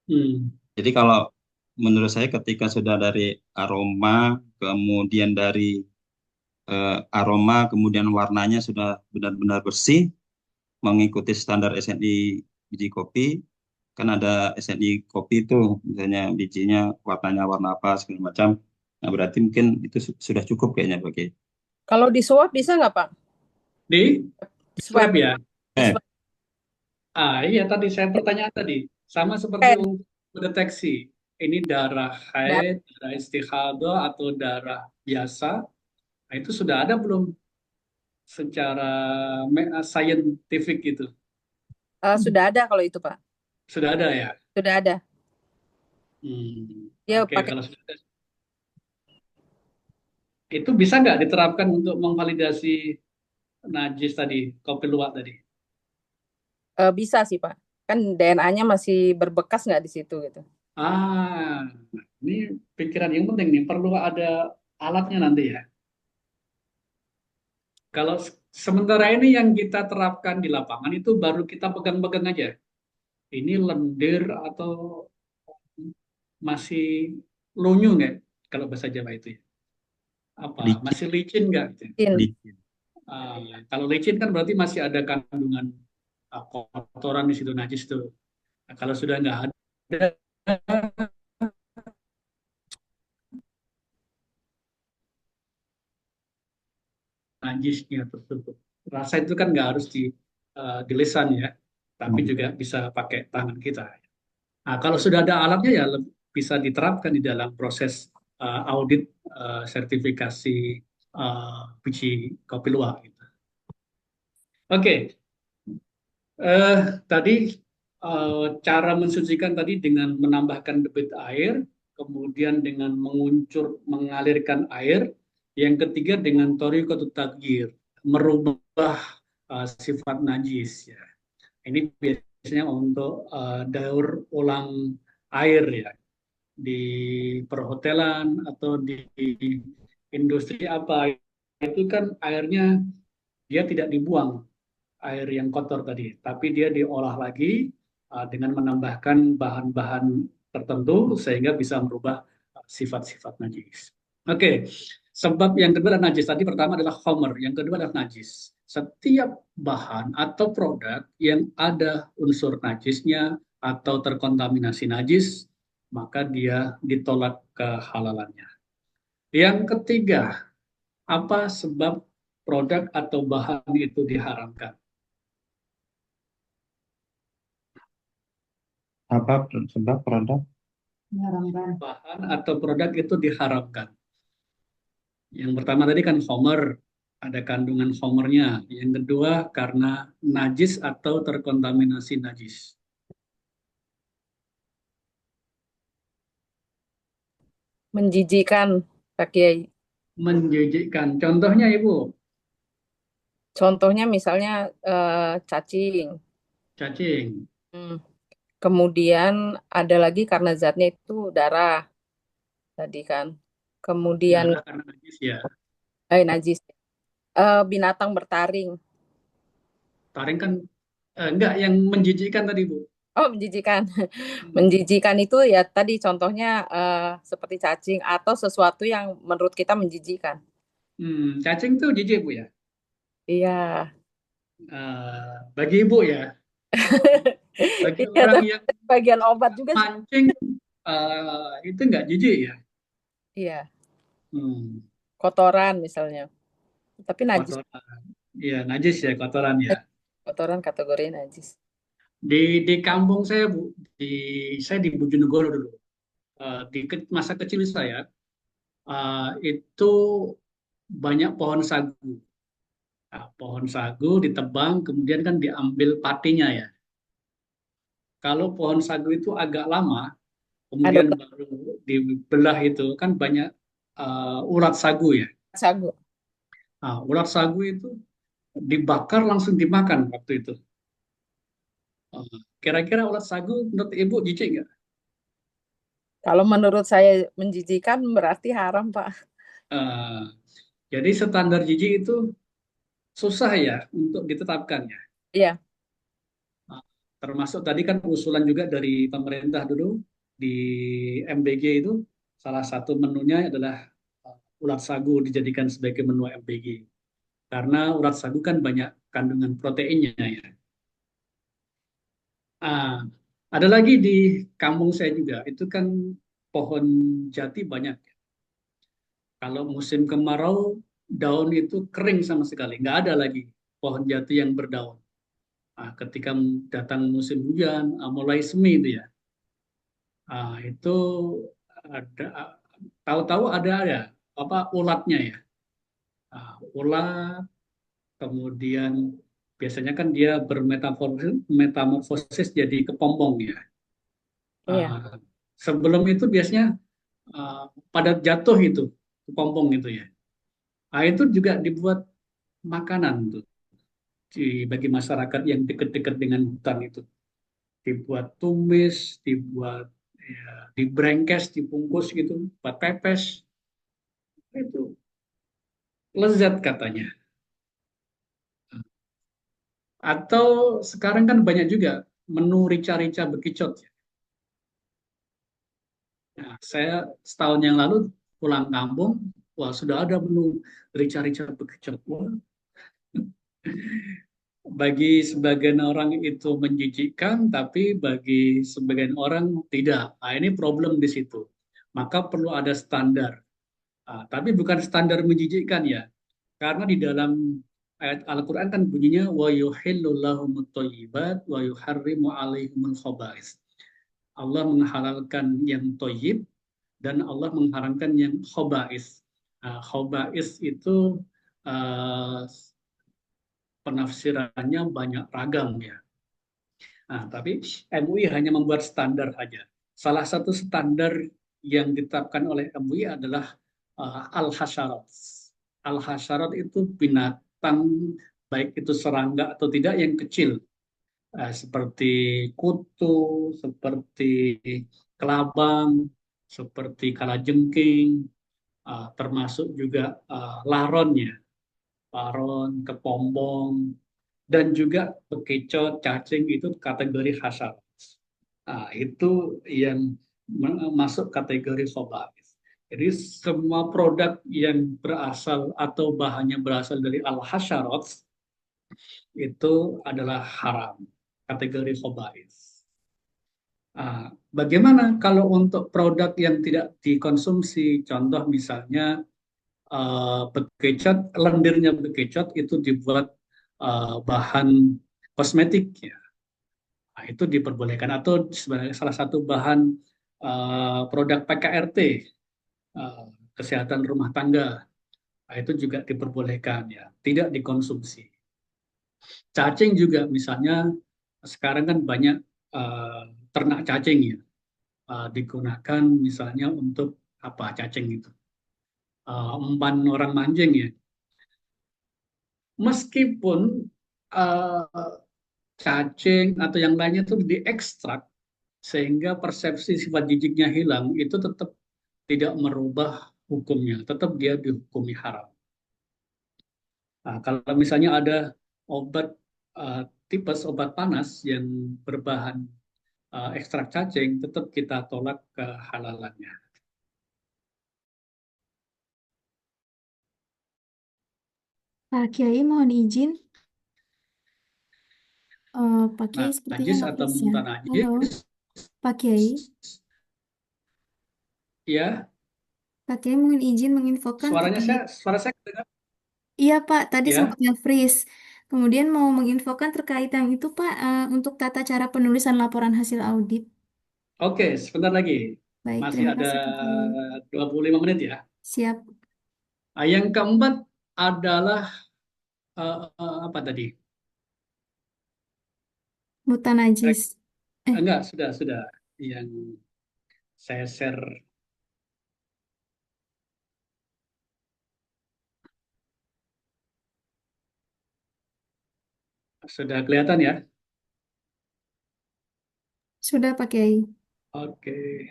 Hmm. Jadi kalau menurut saya ketika sudah dari aroma, kemudian dari aroma, kemudian warnanya sudah benar-benar bersih, mengikuti standar SNI biji kopi, kan ada SNI kopi itu, misalnya bijinya warnanya warna apa segala macam. Nah, berarti mungkin itu sudah cukup kayaknya bagi. Kalau di swab bisa nggak, Pak? Di swab Swab, ya. di swab. Iya tadi saya pertanyaan tadi sama seperti Kayak untuk mendeteksi ini darah da- haid, darah istihadah atau darah biasa. Nah, itu sudah ada belum secara scientific gitu? sudah ada kalau itu, Pak. Sudah ada ya. Sudah ada. Dia Oke, pakai kalau sudah ada, itu bisa nggak diterapkan untuk memvalidasi najis tadi, kopi luwak tadi? bisa sih, Pak. Kan DNA-nya masih berbekas nggak di situ gitu. Ah, ini pikiran yang penting nih. Perlu ada alatnya nanti ya. Kalau sementara ini yang kita terapkan di lapangan itu baru kita pegang-pegang aja. Ini lendir atau masih lunyu nggak? Kalau bahasa Jawa itu ya. Apa? Licin. Masih licin nggak? Gitu. Licin. Kalau licin kan berarti masih ada kandungan kotoran di situ, najis itu. Nah, kalau sudah nggak ada najisnya tersebut, rasa itu kan nggak harus di lisan ya, tapi juga bisa pakai tangan kita. Nah, kalau sudah ada alatnya ya bisa diterapkan di dalam proses audit sertifikasi biji kopi luwak. Gitu. Oke, tadi cara mensucikan tadi dengan menambahkan debit air, kemudian dengan mengalirkan air, yang ketiga dengan thoriqatut taghyir, merubah sifat najis ya. Ini biasanya untuk daur ulang air ya di perhotelan atau di industri apa itu kan airnya dia tidak dibuang air yang kotor tadi, tapi dia diolah lagi dengan menambahkan bahan-bahan tertentu sehingga bisa merubah sifat-sifat najis. Oke, sebab yang kedua adalah najis. Tadi pertama adalah homer, yang kedua adalah najis. Setiap bahan atau produk yang ada unsur najisnya atau terkontaminasi najis, maka dia ditolak kehalalannya. Yang ketiga, apa sebab produk atau bahan itu diharamkan? Apa sebab produk? Bahan atau produk itu diharamkan. Yang pertama tadi kan homer, ada kandungan homernya. Yang kedua karena najis atau terkontaminasi najis. Menjijikan, Pak Kiai. Menjijikkan. Contohnya Ibu? Contohnya misalnya cacing. Cacing. Kemudian ada lagi karena zatnya itu darah tadi kan. Kemudian Darah karena najis ya. najis. Binatang bertaring. Taring kan enggak yang menjijikkan tadi Bu. Oh, menjijikan. Menjijikan itu ya tadi contohnya seperti cacing atau sesuatu yang menurut kita menjijikan. Cacing tuh jijik Bu ya? Iya. Bagi Ibu ya. Bagi Iya, orang yang bagian obat juga sih. mancing itu enggak jijik ya? Iya. Kotoran misalnya. Tapi najis. Kotoran. Iya, najis ya, kotoran ya. Kotoran kategori najis. Di kampung saya Bu, saya di Bojonegoro dulu. Di masa kecil saya itu banyak pohon sagu. Nah, pohon sagu ditebang, kemudian kan diambil patinya ya. Kalau pohon sagu itu agak lama, kemudian baru dibelah itu kan banyak ulat sagu ya. Sagu. Nah, ulat sagu itu dibakar langsung dimakan waktu itu. Kira-kira ulat sagu menurut Ibu jijik nggak? Kalau menurut saya menjijikan berarti haram, Pak. Eh, jadi standar jijik itu susah ya untuk ditetapkan ya. Iya, Nah, termasuk tadi kan usulan juga dari pemerintah dulu di MBG itu salah satu menunya adalah ulat sagu dijadikan sebagai menu MBG. Karena ulat sagu kan banyak kandungan proteinnya ya. Ah, ada lagi di kampung saya juga, itu kan pohon jati banyak. Kalau musim kemarau, daun itu kering sama sekali, nggak ada lagi pohon jati yang berdaun. Nah, ketika datang musim hujan, mulai semi itu ya, itu ada, tahu-tahu ada apa ulatnya ya. Ulat, kemudian biasanya kan dia bermetamorfosis jadi kepompong ya. iya, Ah, sebelum itu biasanya pada jatuh itu kepompong itu ya. Nah, itu juga dibuat makanan tuh bagi masyarakat yang dekat-dekat dengan hutan itu. Dibuat tumis, dibuat ya, dibrengkes, dibungkus gitu, buat pepes. Itu lezat katanya. Atau sekarang kan banyak juga menu rica-rica bekicot. Nah, saya setahun yang lalu pulang kampung, wah sudah ada menu rica-rica bekicot. Wah, bagi sebagian orang itu menjijikkan, tapi bagi sebagian orang tidak. Nah, ini problem di situ. Maka perlu ada standar. Tapi bukan standar menjijikkan ya. Karena di dalam ayat Al-Quran kan bunyinya wa yuhillu lahumut thayyibat wa yuharrimu alaihimul khaba'is. Allah menghalalkan yang toyib dan Allah mengharamkan yang khobais. Khobais itu uh, penafsirannya banyak ragam ya. Tapi MUI hanya membuat standar saja. Salah satu standar yang ditetapkan oleh MUI adalah al-hasyarat. Al-hasyarat itu binatang baik itu serangga atau tidak yang kecil, seperti kutu, seperti kelabang, seperti kalajengking, termasuk juga laron ya, laron, kepompong, dan juga bekicot, cacing itu kategori hasar. Itu yang masuk kategori khobais. Jadi semua produk yang berasal atau bahannya berasal dari al-hasyarat itu adalah haram, kategori khobais. Bagaimana kalau untuk produk yang tidak dikonsumsi? Contoh misalnya bekicot, lendirnya bekicot itu dibuat bahan kosmetik ya. Nah, itu diperbolehkan atau sebagai salah satu bahan produk PKRT, kesehatan rumah tangga. Nah, itu juga diperbolehkan ya, tidak dikonsumsi. Cacing juga misalnya sekarang kan banyak uh, ternak cacing ya, digunakan misalnya untuk apa cacing itu, umpan orang mancing ya. Meskipun uh, cacing atau yang lainnya itu diekstrak sehingga persepsi sifat jijiknya hilang, itu tetap tidak merubah hukumnya, tetap dia dihukumi haram. Kalau misalnya ada obat tipes obat panas yang berbahan ekstrak cacing, tetap kita tolak kehalalannya. Pak Kiai mohon izin. Pak Kiai sepertinya Najis atau nge-freeze ya. Halo, mutanajis, Pak Kiai. ya Pak Kiai mohon izin menginfokan terkait. suara saya kedengar? Iya Pak, tadi sempat Ya, nge-freeze. Kemudian mau menginfokan terkait yang itu Pak, untuk tata cara penulisan laporan hasil audit. oke, sebentar lagi. Baik, Masih terima ada kasih Pak Kiai. 25 menit ya. Siap, Yang keempat adalah apa tadi? mutanajis. Enggak, sudah. Yang saya share. Sudah kelihatan ya? Sudah Pak Kiai. Oke.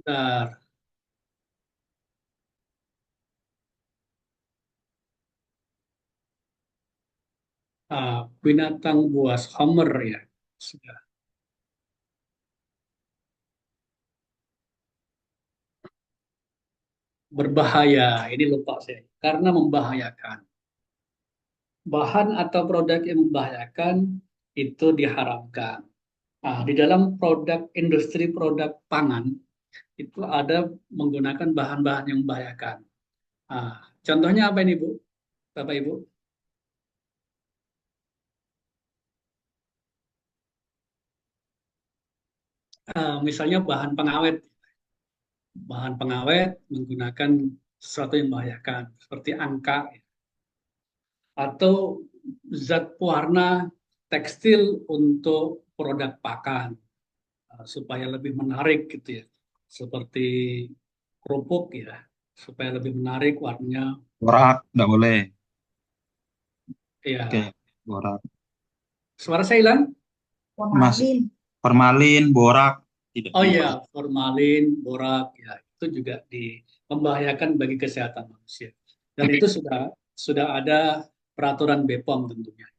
Bentar. Binatang buas Homer ya. Sudah. Berbahaya. Ini lupa saya. Karena membahayakan. Bahan atau produk yang membahayakan itu diharamkan. Di dalam produk industri produk pangan itu ada menggunakan bahan-bahan yang membahayakan. Contohnya apa ini, Bu? Bapak Ibu? Misalnya bahan pengawet. Bahan pengawet menggunakan sesuatu yang membahayakan, seperti angka, atau zat pewarna tekstil untuk produk pakan, supaya lebih menarik gitu ya. Seperti kerupuk ya, supaya lebih menarik warnanya. Borak, nggak boleh. Ya, Oke, borak. suara saya hilang? Mas, formalin, borak, tidak Oh boleh. iya, formalin, borak, ya itu juga membahayakan bagi kesehatan manusia. Dan itu sudah ada peraturan BPOM tentunya.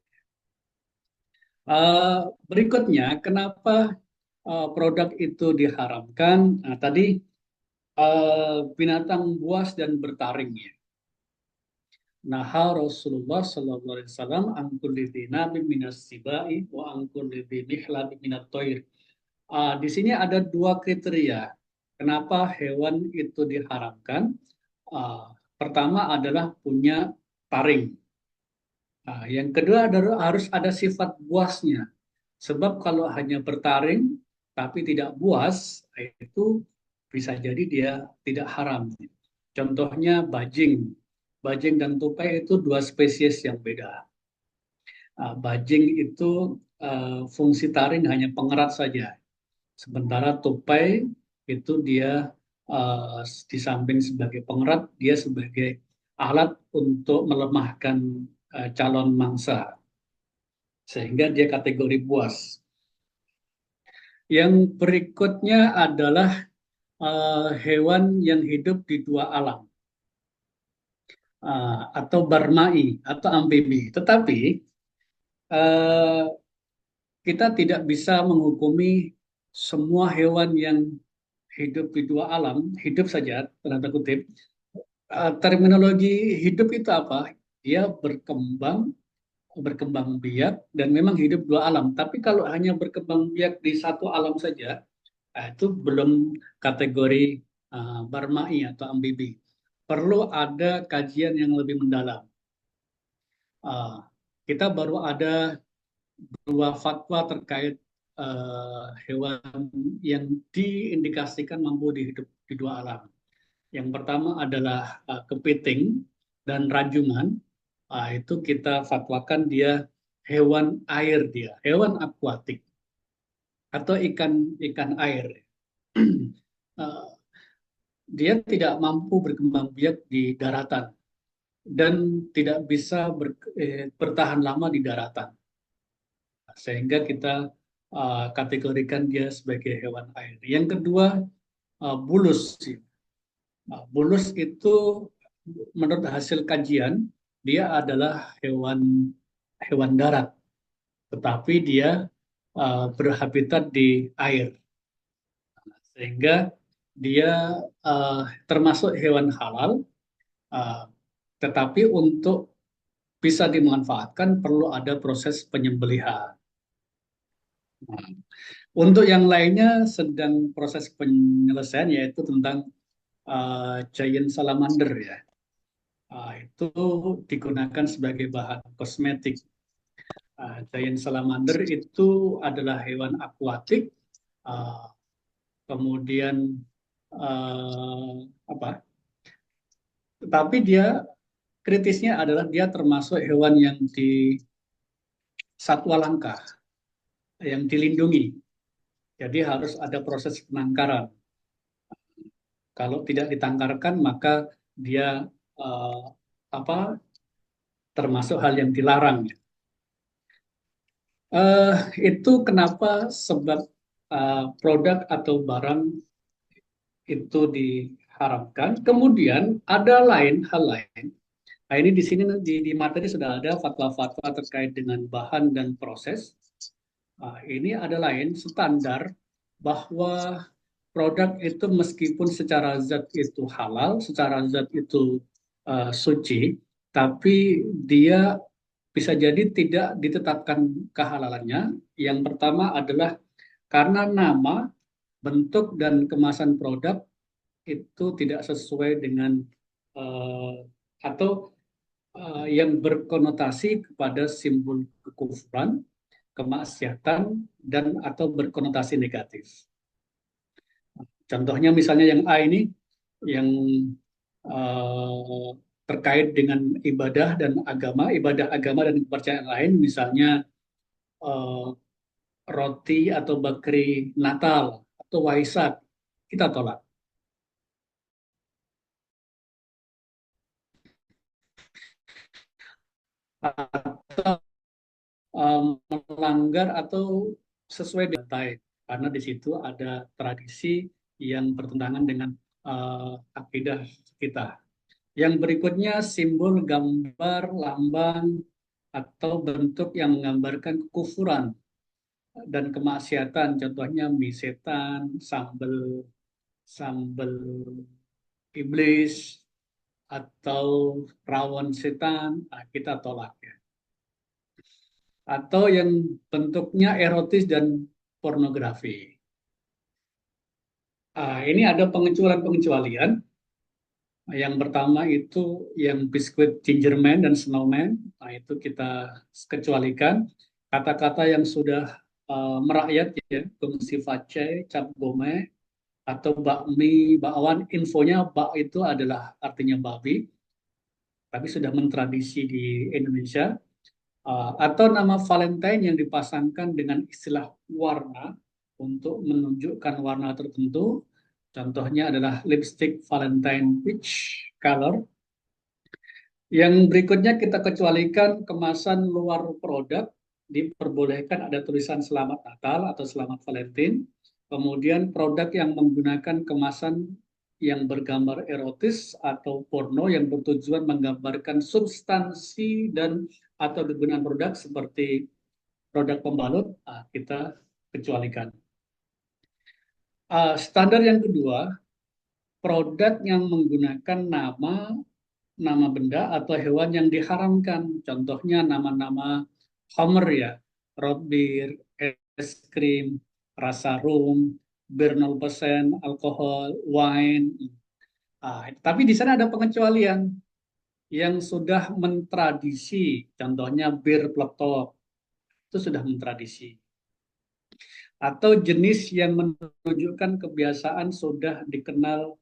Berikutnya, kenapa produk itu diharamkan? Nah, tadi binatang buas dan bertaring ya. Naha Rasulullah Sallallahu Alaihi Wasallam angkul lidina minas sibai wa angkul lidinihla minat toir. Di sini ada dua kriteria. Kenapa hewan itu diharamkan? Pertama adalah punya taring. Yang kedua adalah harus ada sifat buasnya. Sebab kalau hanya bertaring tapi tidak buas, itu bisa jadi dia tidak haram. Contohnya bajing. Bajing dan tupai itu dua spesies yang beda. Bajing itu fungsi taring hanya pengerat saja. Sementara tupai itu dia di samping sebagai pengerat, dia sebagai alat untuk melemahkan calon mangsa. Sehingga dia kategori buas. Yang berikutnya adalah hewan yang hidup di dua alam. Atau barmai, atau amfibi. Tetapi kita tidak bisa menghukumi semua hewan yang hidup di dua alam, hidup saja, tanda kutip. Terminologi hidup itu apa? Dia berkembang biak, dan memang hidup dua alam. Tapi kalau hanya berkembang biak di satu alam saja, itu belum kategori barmai atau amfibi. Perlu ada kajian yang lebih mendalam. Kita baru ada dua fatwa terkait hewan yang diindikasikan mampu hidup di dua alam. Yang pertama adalah kepiting dan ranjungan. Itu kita fatwakan dia hewan air, dia hewan akuatik atau ikan air. Dia tidak mampu berkembang biak di daratan dan tidak bisa bertahan lama di daratan, sehingga kita kategorikan dia sebagai hewan air. Yang kedua, bulus. Bulus itu menurut hasil kajian dia adalah hewan darat, tetapi dia berhabitat di air, sehingga dia termasuk hewan halal, tetapi untuk bisa dimanfaatkan perlu ada proses penyembelihan. Untuk yang lainnya sedang proses penyelesaian, yaitu tentang giant salamander ya. Itu digunakan sebagai bahan kosmetik. Giant salamander itu adalah hewan akuatik, kemudian apa? Tetapi dia kritisnya adalah dia termasuk hewan yang di satwa langka, yang dilindungi. Jadi harus ada proses penangkaran. Kalau tidak ditangkarkan maka dia termasuk hal yang dilarang. Itu kenapa sebab produk atau barang itu diharamkan. Kemudian ada hal lain. Nah, ini di sini di materi sudah ada fatwa-fatwa terkait dengan bahan dan proses. Ini ada lain standar bahwa produk itu meskipun secara zat itu halal, secara zat itu suci, tapi dia bisa jadi tidak ditetapkan kehalalannya. Yang pertama adalah karena nama, bentuk, dan kemasan produk itu tidak sesuai dengan atau yang berkonotasi kepada simbol kekufuran, kemaksiatan, dan atau berkonotasi negatif. Contohnya misalnya yang A ini, yang terkait dengan ibadah dan agama dan kepercayaan lain, misalnya roti atau bakri Natal atau Waisak, kita tolak. Atau melanggar atau sesuai dengan karena di situ ada tradisi yang bertentangan dengan akidah kita. Yang berikutnya simbol, gambar, lambang, atau bentuk yang menggambarkan kekufuran dan kemaksiatan. Contohnya mie setan, sambal iblis, atau rawon setan, kita tolak ya. Atau yang bentuknya erotis dan pornografi. Ini ada pengecualian-pengecualian. Yang pertama itu yang biskuit Gingerman dan Snowman, itu kita kecualikan. Kata-kata yang sudah merakyat ya, gongsi face, cap gome, atau bakmi, bakwan, infonya bak itu adalah artinya babi, tapi sudah mentradisi di Indonesia. Atau nama Valentine yang dipasangkan dengan istilah warna untuk menunjukkan warna tertentu. Contohnya adalah lipstick Valentine peach color. Yang berikutnya kita kecualikan kemasan luar produk, diperbolehkan ada tulisan Selamat Natal atau Selamat Valentine. Kemudian produk yang menggunakan kemasan yang bergambar erotis atau porno yang bertujuan menggambarkan substansi dan atau kegunaan produk seperti produk pembalut, kita kecualikan. Standar yang kedua, produk yang menggunakan nama benda atau hewan yang diharamkan. Contohnya nama-nama Homer ya, root beer, es krim, rasa rum, bir 0%, alkohol, wine. Tapi di sana ada pengecualian yang sudah mentradisi, contohnya bir peletok, itu sudah mentradisi. Atau jenis yang menunjukkan kebiasaan sudah dikenal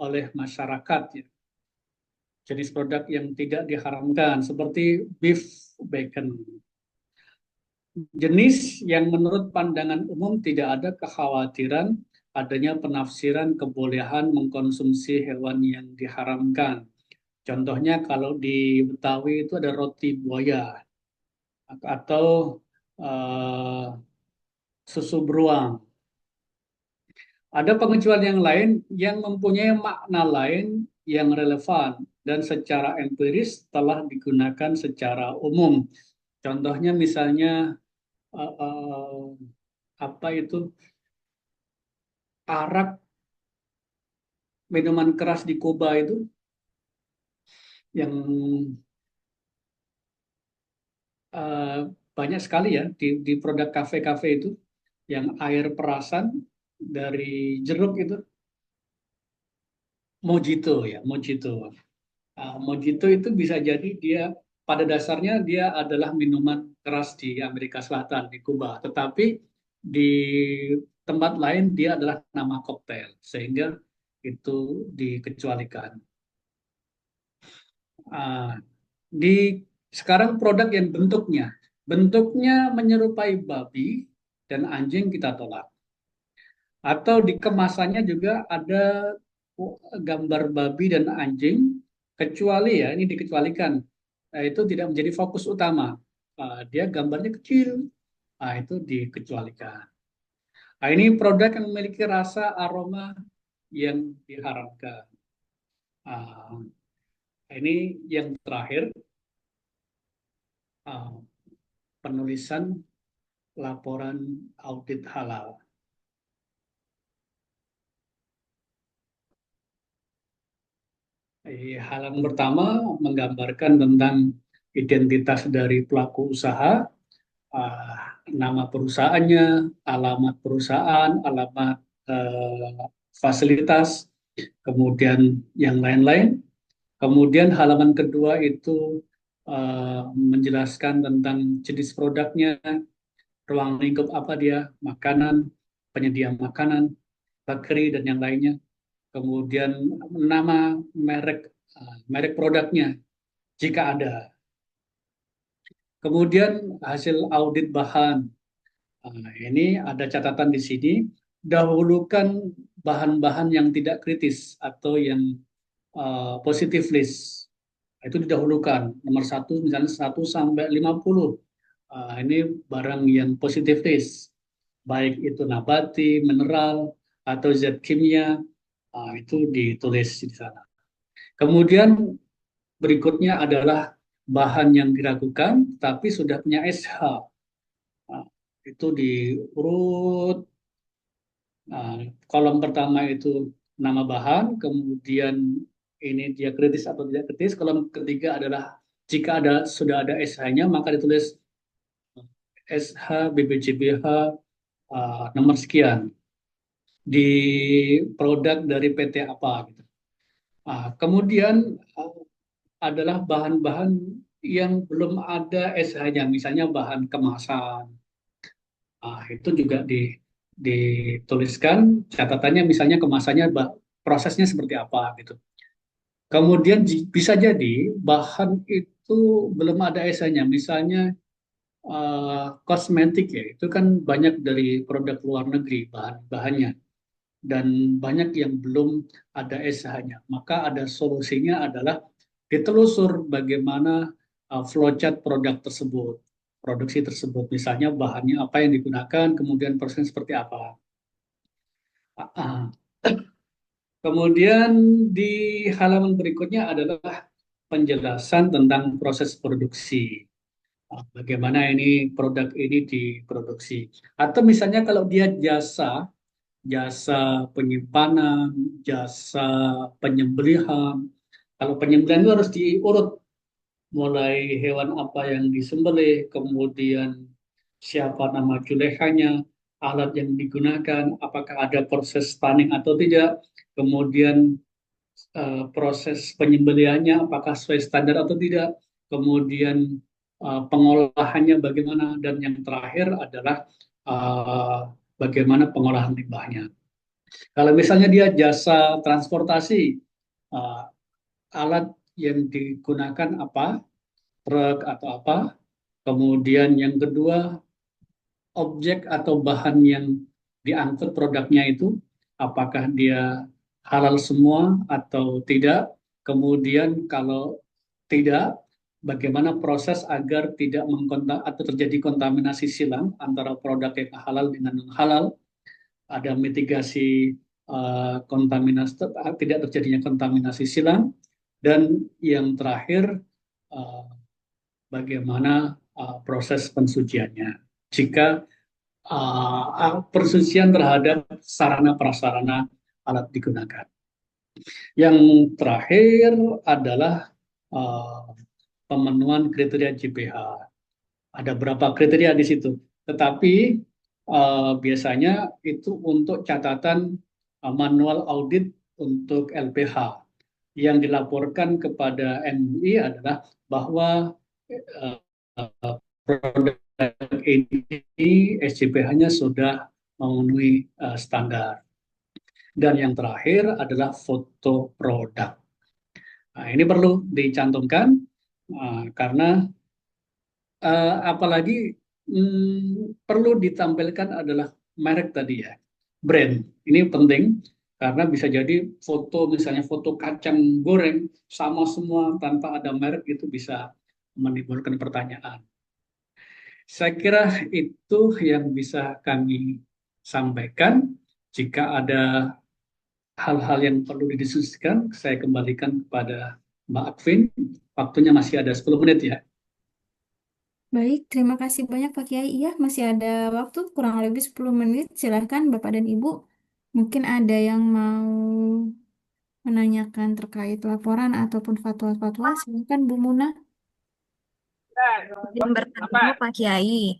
oleh masyarakat. Ya. Jenis produk yang tidak diharamkan, seperti beef bacon. Jenis yang menurut pandangan umum tidak ada kekhawatiran adanya penafsiran kebolehan mengkonsumsi hewan yang diharamkan. Contohnya kalau di Betawi itu ada roti buaya atau susu beruang. Ada pengecualian yang lain yang mempunyai makna lain yang relevan dan secara empiris telah digunakan secara umum. Contohnya misalnya apa itu arak, minuman keras di Kuba itu yang banyak sekali ya di produk kafe-kafe itu yang air perasan dari jeruk itu mojito ya, mojito. Mojito itu bisa jadi dia pada dasarnya dia adalah minuman keras di Amerika Selatan, di Kuba. Tetapi di tempat lain dia adalah nama koktail, sehingga itu dikecualikan. Ah, di sekarang produk yang bentuknya menyerupai babi dan anjing kita tolak. Atau di kemasannya juga ada gambar babi dan anjing, kecuali ya ini dikecualikan, itu tidak menjadi fokus utama. Dia gambarnya kecil, itu dikecualikan. Ini produk yang memiliki rasa aroma yang diharapkan. Ini yang terakhir, penulisan laporan audit halal. Halaman pertama menggambarkan tentang identitas dari pelaku usaha, nama perusahaannya, alamat perusahaan, alamat fasilitas, kemudian yang lain-lain. Kemudian halaman kedua itu menjelaskan tentang jenis produknya, ruang lingkup apa dia, makanan, penyedia makanan, bakery, dan yang lainnya. Kemudian nama merek produknya jika ada. Kemudian hasil audit bahan. Ini ada catatan di sini, dahulukan bahan-bahan yang tidak kritis atau yang positive list. Itu didahulukan. Nomor 1 misalnya 1 sampai 50. Ini barang yang positive list. Baik itu nabati, mineral, atau zat kimia, itu ditulis di sana. Kemudian berikutnya adalah bahan yang diragukan, tapi sudah punya SH. Itu diurut. Kolom pertama itu nama bahan, kemudian ini dia kritis atau tidak kritis. Kolom ketiga adalah jika sudah ada SH-nya, maka ditulis SH BBCBH nomor sekian di produk dari PT apa gitu. Kemudian adalah bahan-bahan yang belum ada SH-nya, misalnya bahan kemasan. Itu juga dituliskan catatannya, misalnya kemasannya prosesnya seperti apa gitu. Kemudian bisa jadi bahan itu belum ada SH-nya, misalnya kosmetik ya, itu kan banyak dari produk luar negeri bahan-bahannya. Dan banyak yang belum ada SH-nya. Maka ada solusinya adalah ditelusur bagaimana flowchart produk tersebut, produksi tersebut. Misalnya bahannya apa yang digunakan, kemudian prosesnya seperti apa. Kemudian di halaman berikutnya adalah penjelasan tentang proses produksi. Bagaimana ini produk ini diproduksi. Atau misalnya kalau dia jasa penyimpanan, jasa penyembelihan. Kalau penyembelihan itu harus diurut, mulai hewan apa yang disembelih, kemudian siapa nama julehannya, alat yang digunakan, apakah ada proses stunning atau tidak, kemudian proses penyembelihannya apakah sesuai standar atau tidak, kemudian pengolahannya bagaimana, dan yang terakhir adalah bagaimana pengolahan limbahnya. Kalau misalnya dia jasa transportasi, alat yang digunakan apa, truk atau apa. Kemudian yang kedua, objek atau bahan yang diangkut produknya itu, apakah dia halal semua atau tidak. Kemudian kalau tidak, bagaimana proses agar tidak atau terjadi kontaminasi silang antara produk yang halal dengan non halal. Ada mitigasi kontaminasi, tidak terjadinya kontaminasi silang. Dan yang terakhir, bagaimana proses pensuciannya. Jika pensucian terhadap sarana prasarana alat digunakan. Yang terakhir adalah pemenuhan kriteria JPH. Ada berapa kriteria di situ, tetapi biasanya itu untuk catatan manual audit untuk LPH. Yang dilaporkan kepada MUI adalah bahwa eh, produk ini SCPH-nya sudah memenuhi standar. Dan yang terakhir adalah foto produk. Nah, ini perlu dicantumkan karena apalagi perlu ditampilkan adalah merek tadi ya, brand. Ini penting karena bisa jadi foto, misalnya foto kacang goreng sama semua tanpa ada merek, itu bisa menimbulkan pertanyaan. Saya kira itu yang bisa kami sampaikan. Jika ada hal-hal yang perlu didiskusikan, saya kembalikan kepada Mbak Akvin. Waktunya masih ada 10 menit ya. Baik, terima kasih banyak Pak Kiai. Iya, masih ada waktu kurang lebih 10 menit. Silahkan Bapak dan Ibu. Mungkin ada yang mau menanyakan terkait laporan ataupun fatwa-fatwa. Silakan Bu Muna. Izin bertanya Pak Kiai,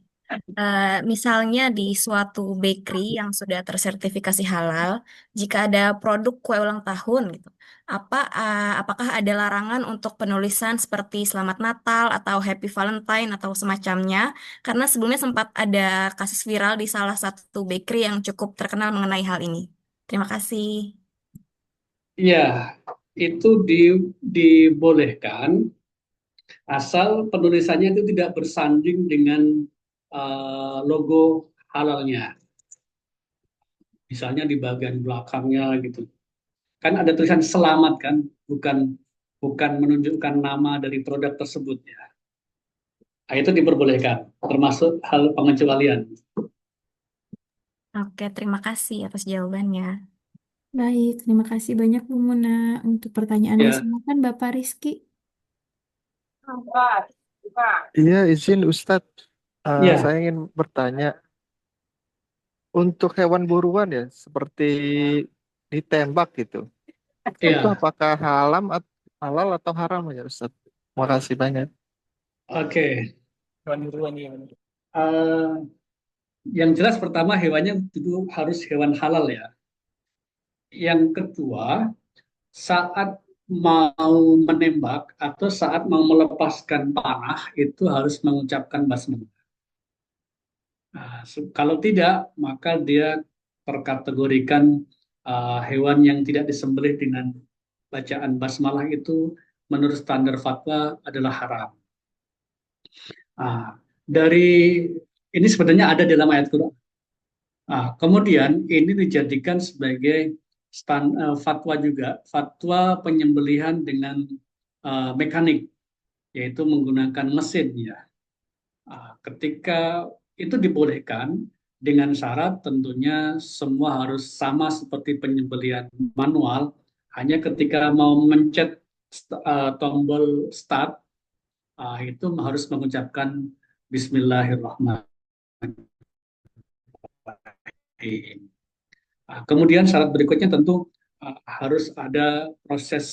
misalnya di suatu bakery yang sudah tersertifikasi halal, jika ada produk kue ulang tahun gitu, apakah ada larangan untuk penulisan seperti Selamat Natal atau Happy Valentine atau semacamnya? Karena sebelumnya sempat ada kasus viral di salah satu bakery yang cukup terkenal mengenai hal ini. Terima kasih. Ya, itu dibolehkan asal penulisannya itu tidak bersanding dengan logo halalnya. Misalnya di bagian belakangnya gitu. Kan ada tulisan selamat kan, bukan bukan menunjukkan nama dari produk tersebut ya. Nah, itu diperbolehkan, termasuk hal pengecualian. Oke, terima kasih atas jawabannya. Baik, terima kasih banyak Bu Muna untuk pertanyaannya. Ya, Silakan Bapak Rizky. Iya, izin Ustadz. ya, Saya ingin bertanya, untuk hewan buruan ya, seperti ditembak gitu, itu ya. apakah halal atau haram ya Ustadz? Makasih banyak. Oke. Hewan buruan ya. Eh, yang jelas pertama hewannya itu harus hewan halal ya. Yang kedua, saat mau menembak atau saat mau melepaskan panah itu harus mengucapkan basmalah. Nah, kalau tidak, maka dia terkategorikan hewan yang tidak disembelih dengan bacaan basmalah itu menurut standar fatwa adalah haram. Nah, dari ini sebenarnya ada dalam ayat Quran. Nah, kemudian ini dijadikan sebagai fatwa juga, fatwa penyembelihan dengan mekanik, yaitu menggunakan mesin ya. Ketika itu dibolehkan dengan syarat tentunya semua harus sama seperti penyembelihan manual, hanya ketika mau mencet tombol start itu harus mengucapkan Bismillahirrahmanirrahim. Kemudian syarat berikutnya tentu harus ada proses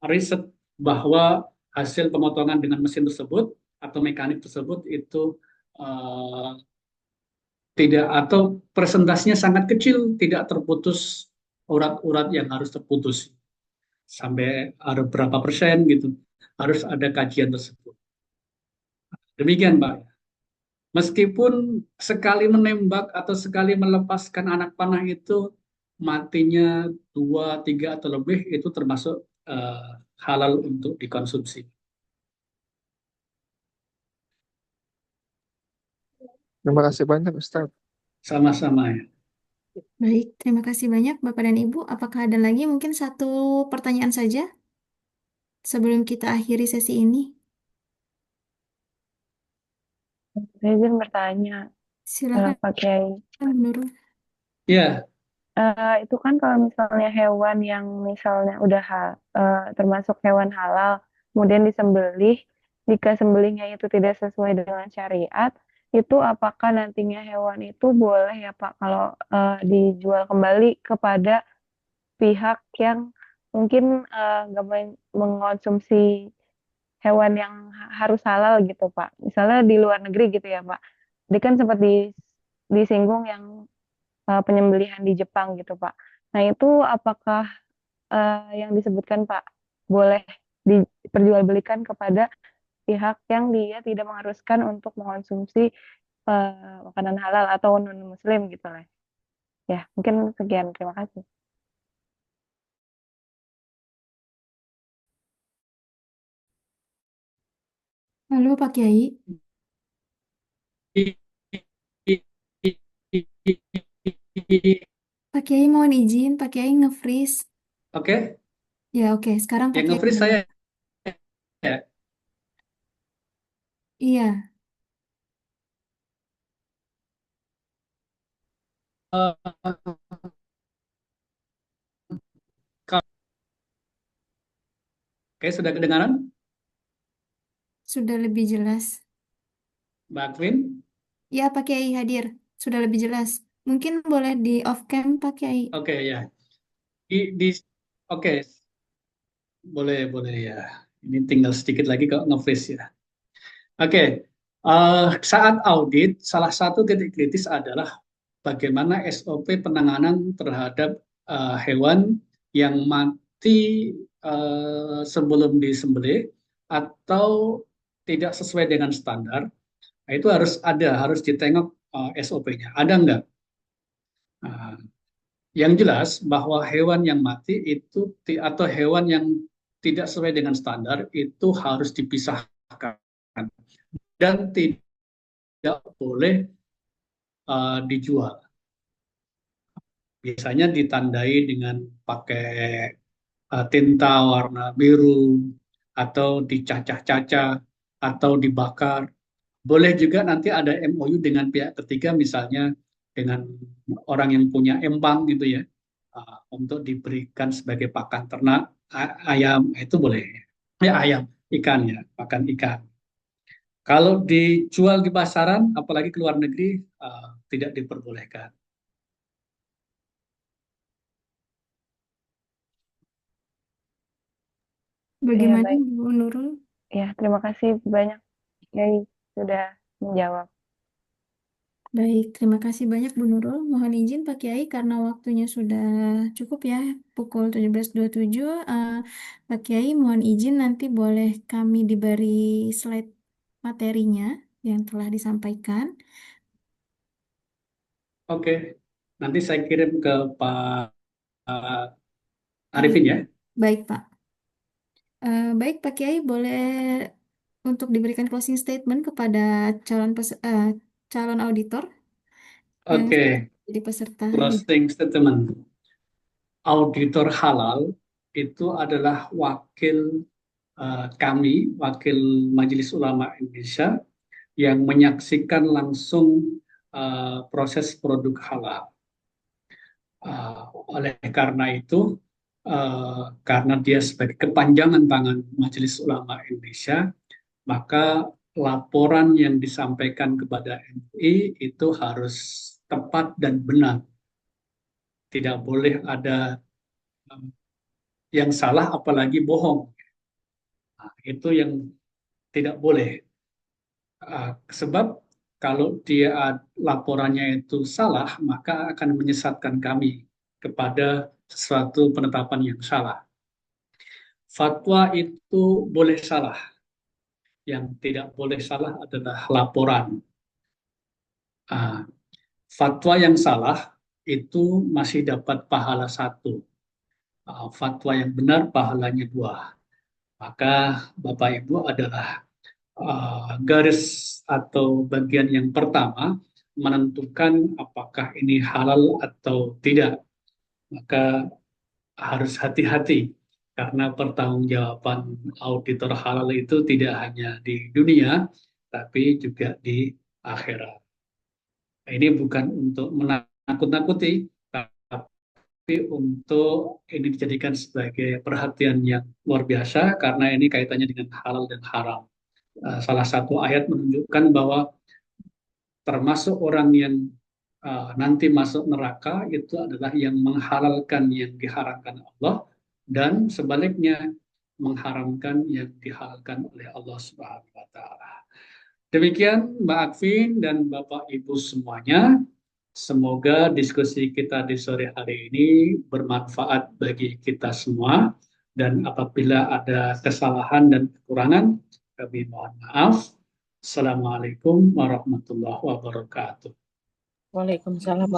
riset bahwa hasil pemotongan dengan mesin tersebut atau mekanik tersebut itu tidak, atau presentasinya sangat kecil, tidak terputus urat-urat yang harus terputus sampai ada berapa persen gitu, harus ada kajian tersebut. Demikian Pak. Meskipun sekali menembak atau sekali melepaskan anak panah itu matinya 2, 3 atau lebih, itu termasuk halal untuk dikonsumsi. Terima kasih banyak Ustadz. Sama-sama ya. Baik, terima kasih banyak Bapak dan Ibu. Apakah ada lagi mungkin satu pertanyaan saja sebelum kita akhiri sesi ini? Saya izin bertanya, Silakan Pak Kiai. Bu Nurul. Ya, Itu kan kalau misalnya hewan yang misalnya udah termasuk hewan halal, kemudian disembelih, jika sembelihnya itu tidak sesuai dengan syariat, itu apakah nantinya hewan itu boleh ya Pak kalau dijual kembali kepada pihak yang mungkin nggak mengonsumsi hewan yang harus halal gitu Pak. Misalnya di luar negeri gitu ya Pak. Dia kan sempat disinggung yang penyembelihan di Jepang gitu Pak. Nah itu apakah yang disebutkan Pak boleh diperjualbelikan kepada pihak yang dia tidak mengharuskan untuk mengonsumsi makanan halal atau non muslim gitu lah. Ya, mungkin sekian. Terima kasih. Halo Pak Kiai. Pak Kiai mohon izin, Pak Kiai nge-freeze. Oke, Ya oke, sekarang Pak yang Kiai nge-freeze boleh. saya ya. Iya, Eh, Oke, sudah kedengaran, sudah lebih jelas. Mbak Queen? Ya Pak Kiai hadir, sudah lebih jelas. Mungkin boleh di off cam Pak Kiai. Oke ya. Di oke, boleh boleh ya. Ini tinggal sedikit lagi kok nge-freeze ya. Oke, saat audit salah satu titik kritis adalah bagaimana SOP penanganan terhadap hewan yang mati sebelum disembelih atau tidak sesuai dengan standar. Nah, itu harus ditengok SOP-nya. Ada nggak? Nah, yang jelas bahwa hewan yang mati itu atau hewan yang tidak sesuai dengan standar itu harus dipisahkan dan tidak boleh dijual. Biasanya ditandai dengan pakai tinta warna biru atau dicacah-cacah atau dibakar. Boleh juga nanti ada MOU dengan pihak ketiga, misalnya dengan orang yang punya empang gitu ya, untuk diberikan sebagai pakan ternak ayam itu boleh. Ya ayam, ikan ya, pakan ikan. Kalau dijual di pasaran, apalagi ke luar negeri, tidak diperbolehkan. Ya, Bagaimana baik. Bu Nurul? Ya, terima kasih banyak Yai sudah menjawab. Baik, terima kasih banyak Bu Nurul. Mohon izin Pak Kiai karena waktunya sudah cukup ya, pukul 17.27. Pak Kiai mohon izin nanti boleh kami diberi slide materinya yang telah disampaikan. Oke, nanti saya kirim ke Pak Arifin ya. Baik Pak. Baik Pak Kiai boleh untuk diberikan closing statement kepada calon auditor yang Oke, sudah jadi peserta. closing statement. Auditor halal itu adalah wakil kami, wakil Majelis Ulama Indonesia yang menyaksikan langsung proses produk halal. Oleh karena itu, karena dia sebagai kepanjangan tangan Majelis Ulama Indonesia, maka laporan yang disampaikan kepada MUI itu harus tepat dan benar. Tidak boleh ada yang salah, apalagi bohong. Nah, itu yang tidak boleh. Sebab kalau dia laporannya itu salah, maka akan menyesatkan kami kepada sesuatu penetapan yang salah. Fatwa itu boleh salah. Yang tidak boleh salah adalah laporan. Fatwa yang salah itu masih dapat pahala 1. Fatwa yang benar pahalanya 2. Maka Bapak Ibu adalah garis atau bagian yang pertama menentukan apakah ini halal atau tidak. Maka harus hati-hati karena pertanggungjawaban auditor halal itu tidak hanya di dunia tapi juga di akhirat. Ini bukan untuk menakut-nakuti, tapi untuk ini dijadikan sebagai perhatian yang luar biasa karena ini kaitannya dengan halal dan haram. Salah satu ayat menunjukkan bahwa termasuk orang yang nanti masuk neraka itu adalah yang menghalalkan yang diharamkan Allah dan sebaliknya mengharamkan yang dihalalkan oleh Allah Subhanahu wa taala. Demikian Mbak Akvin dan Bapak Ibu semuanya. Semoga diskusi kita di sore hari ini bermanfaat bagi kita semua dan apabila ada kesalahan dan kekurangan Kami mohon maaf. Assalamualaikum warahmatullahi wabarakatuh. Waalaikumsalam.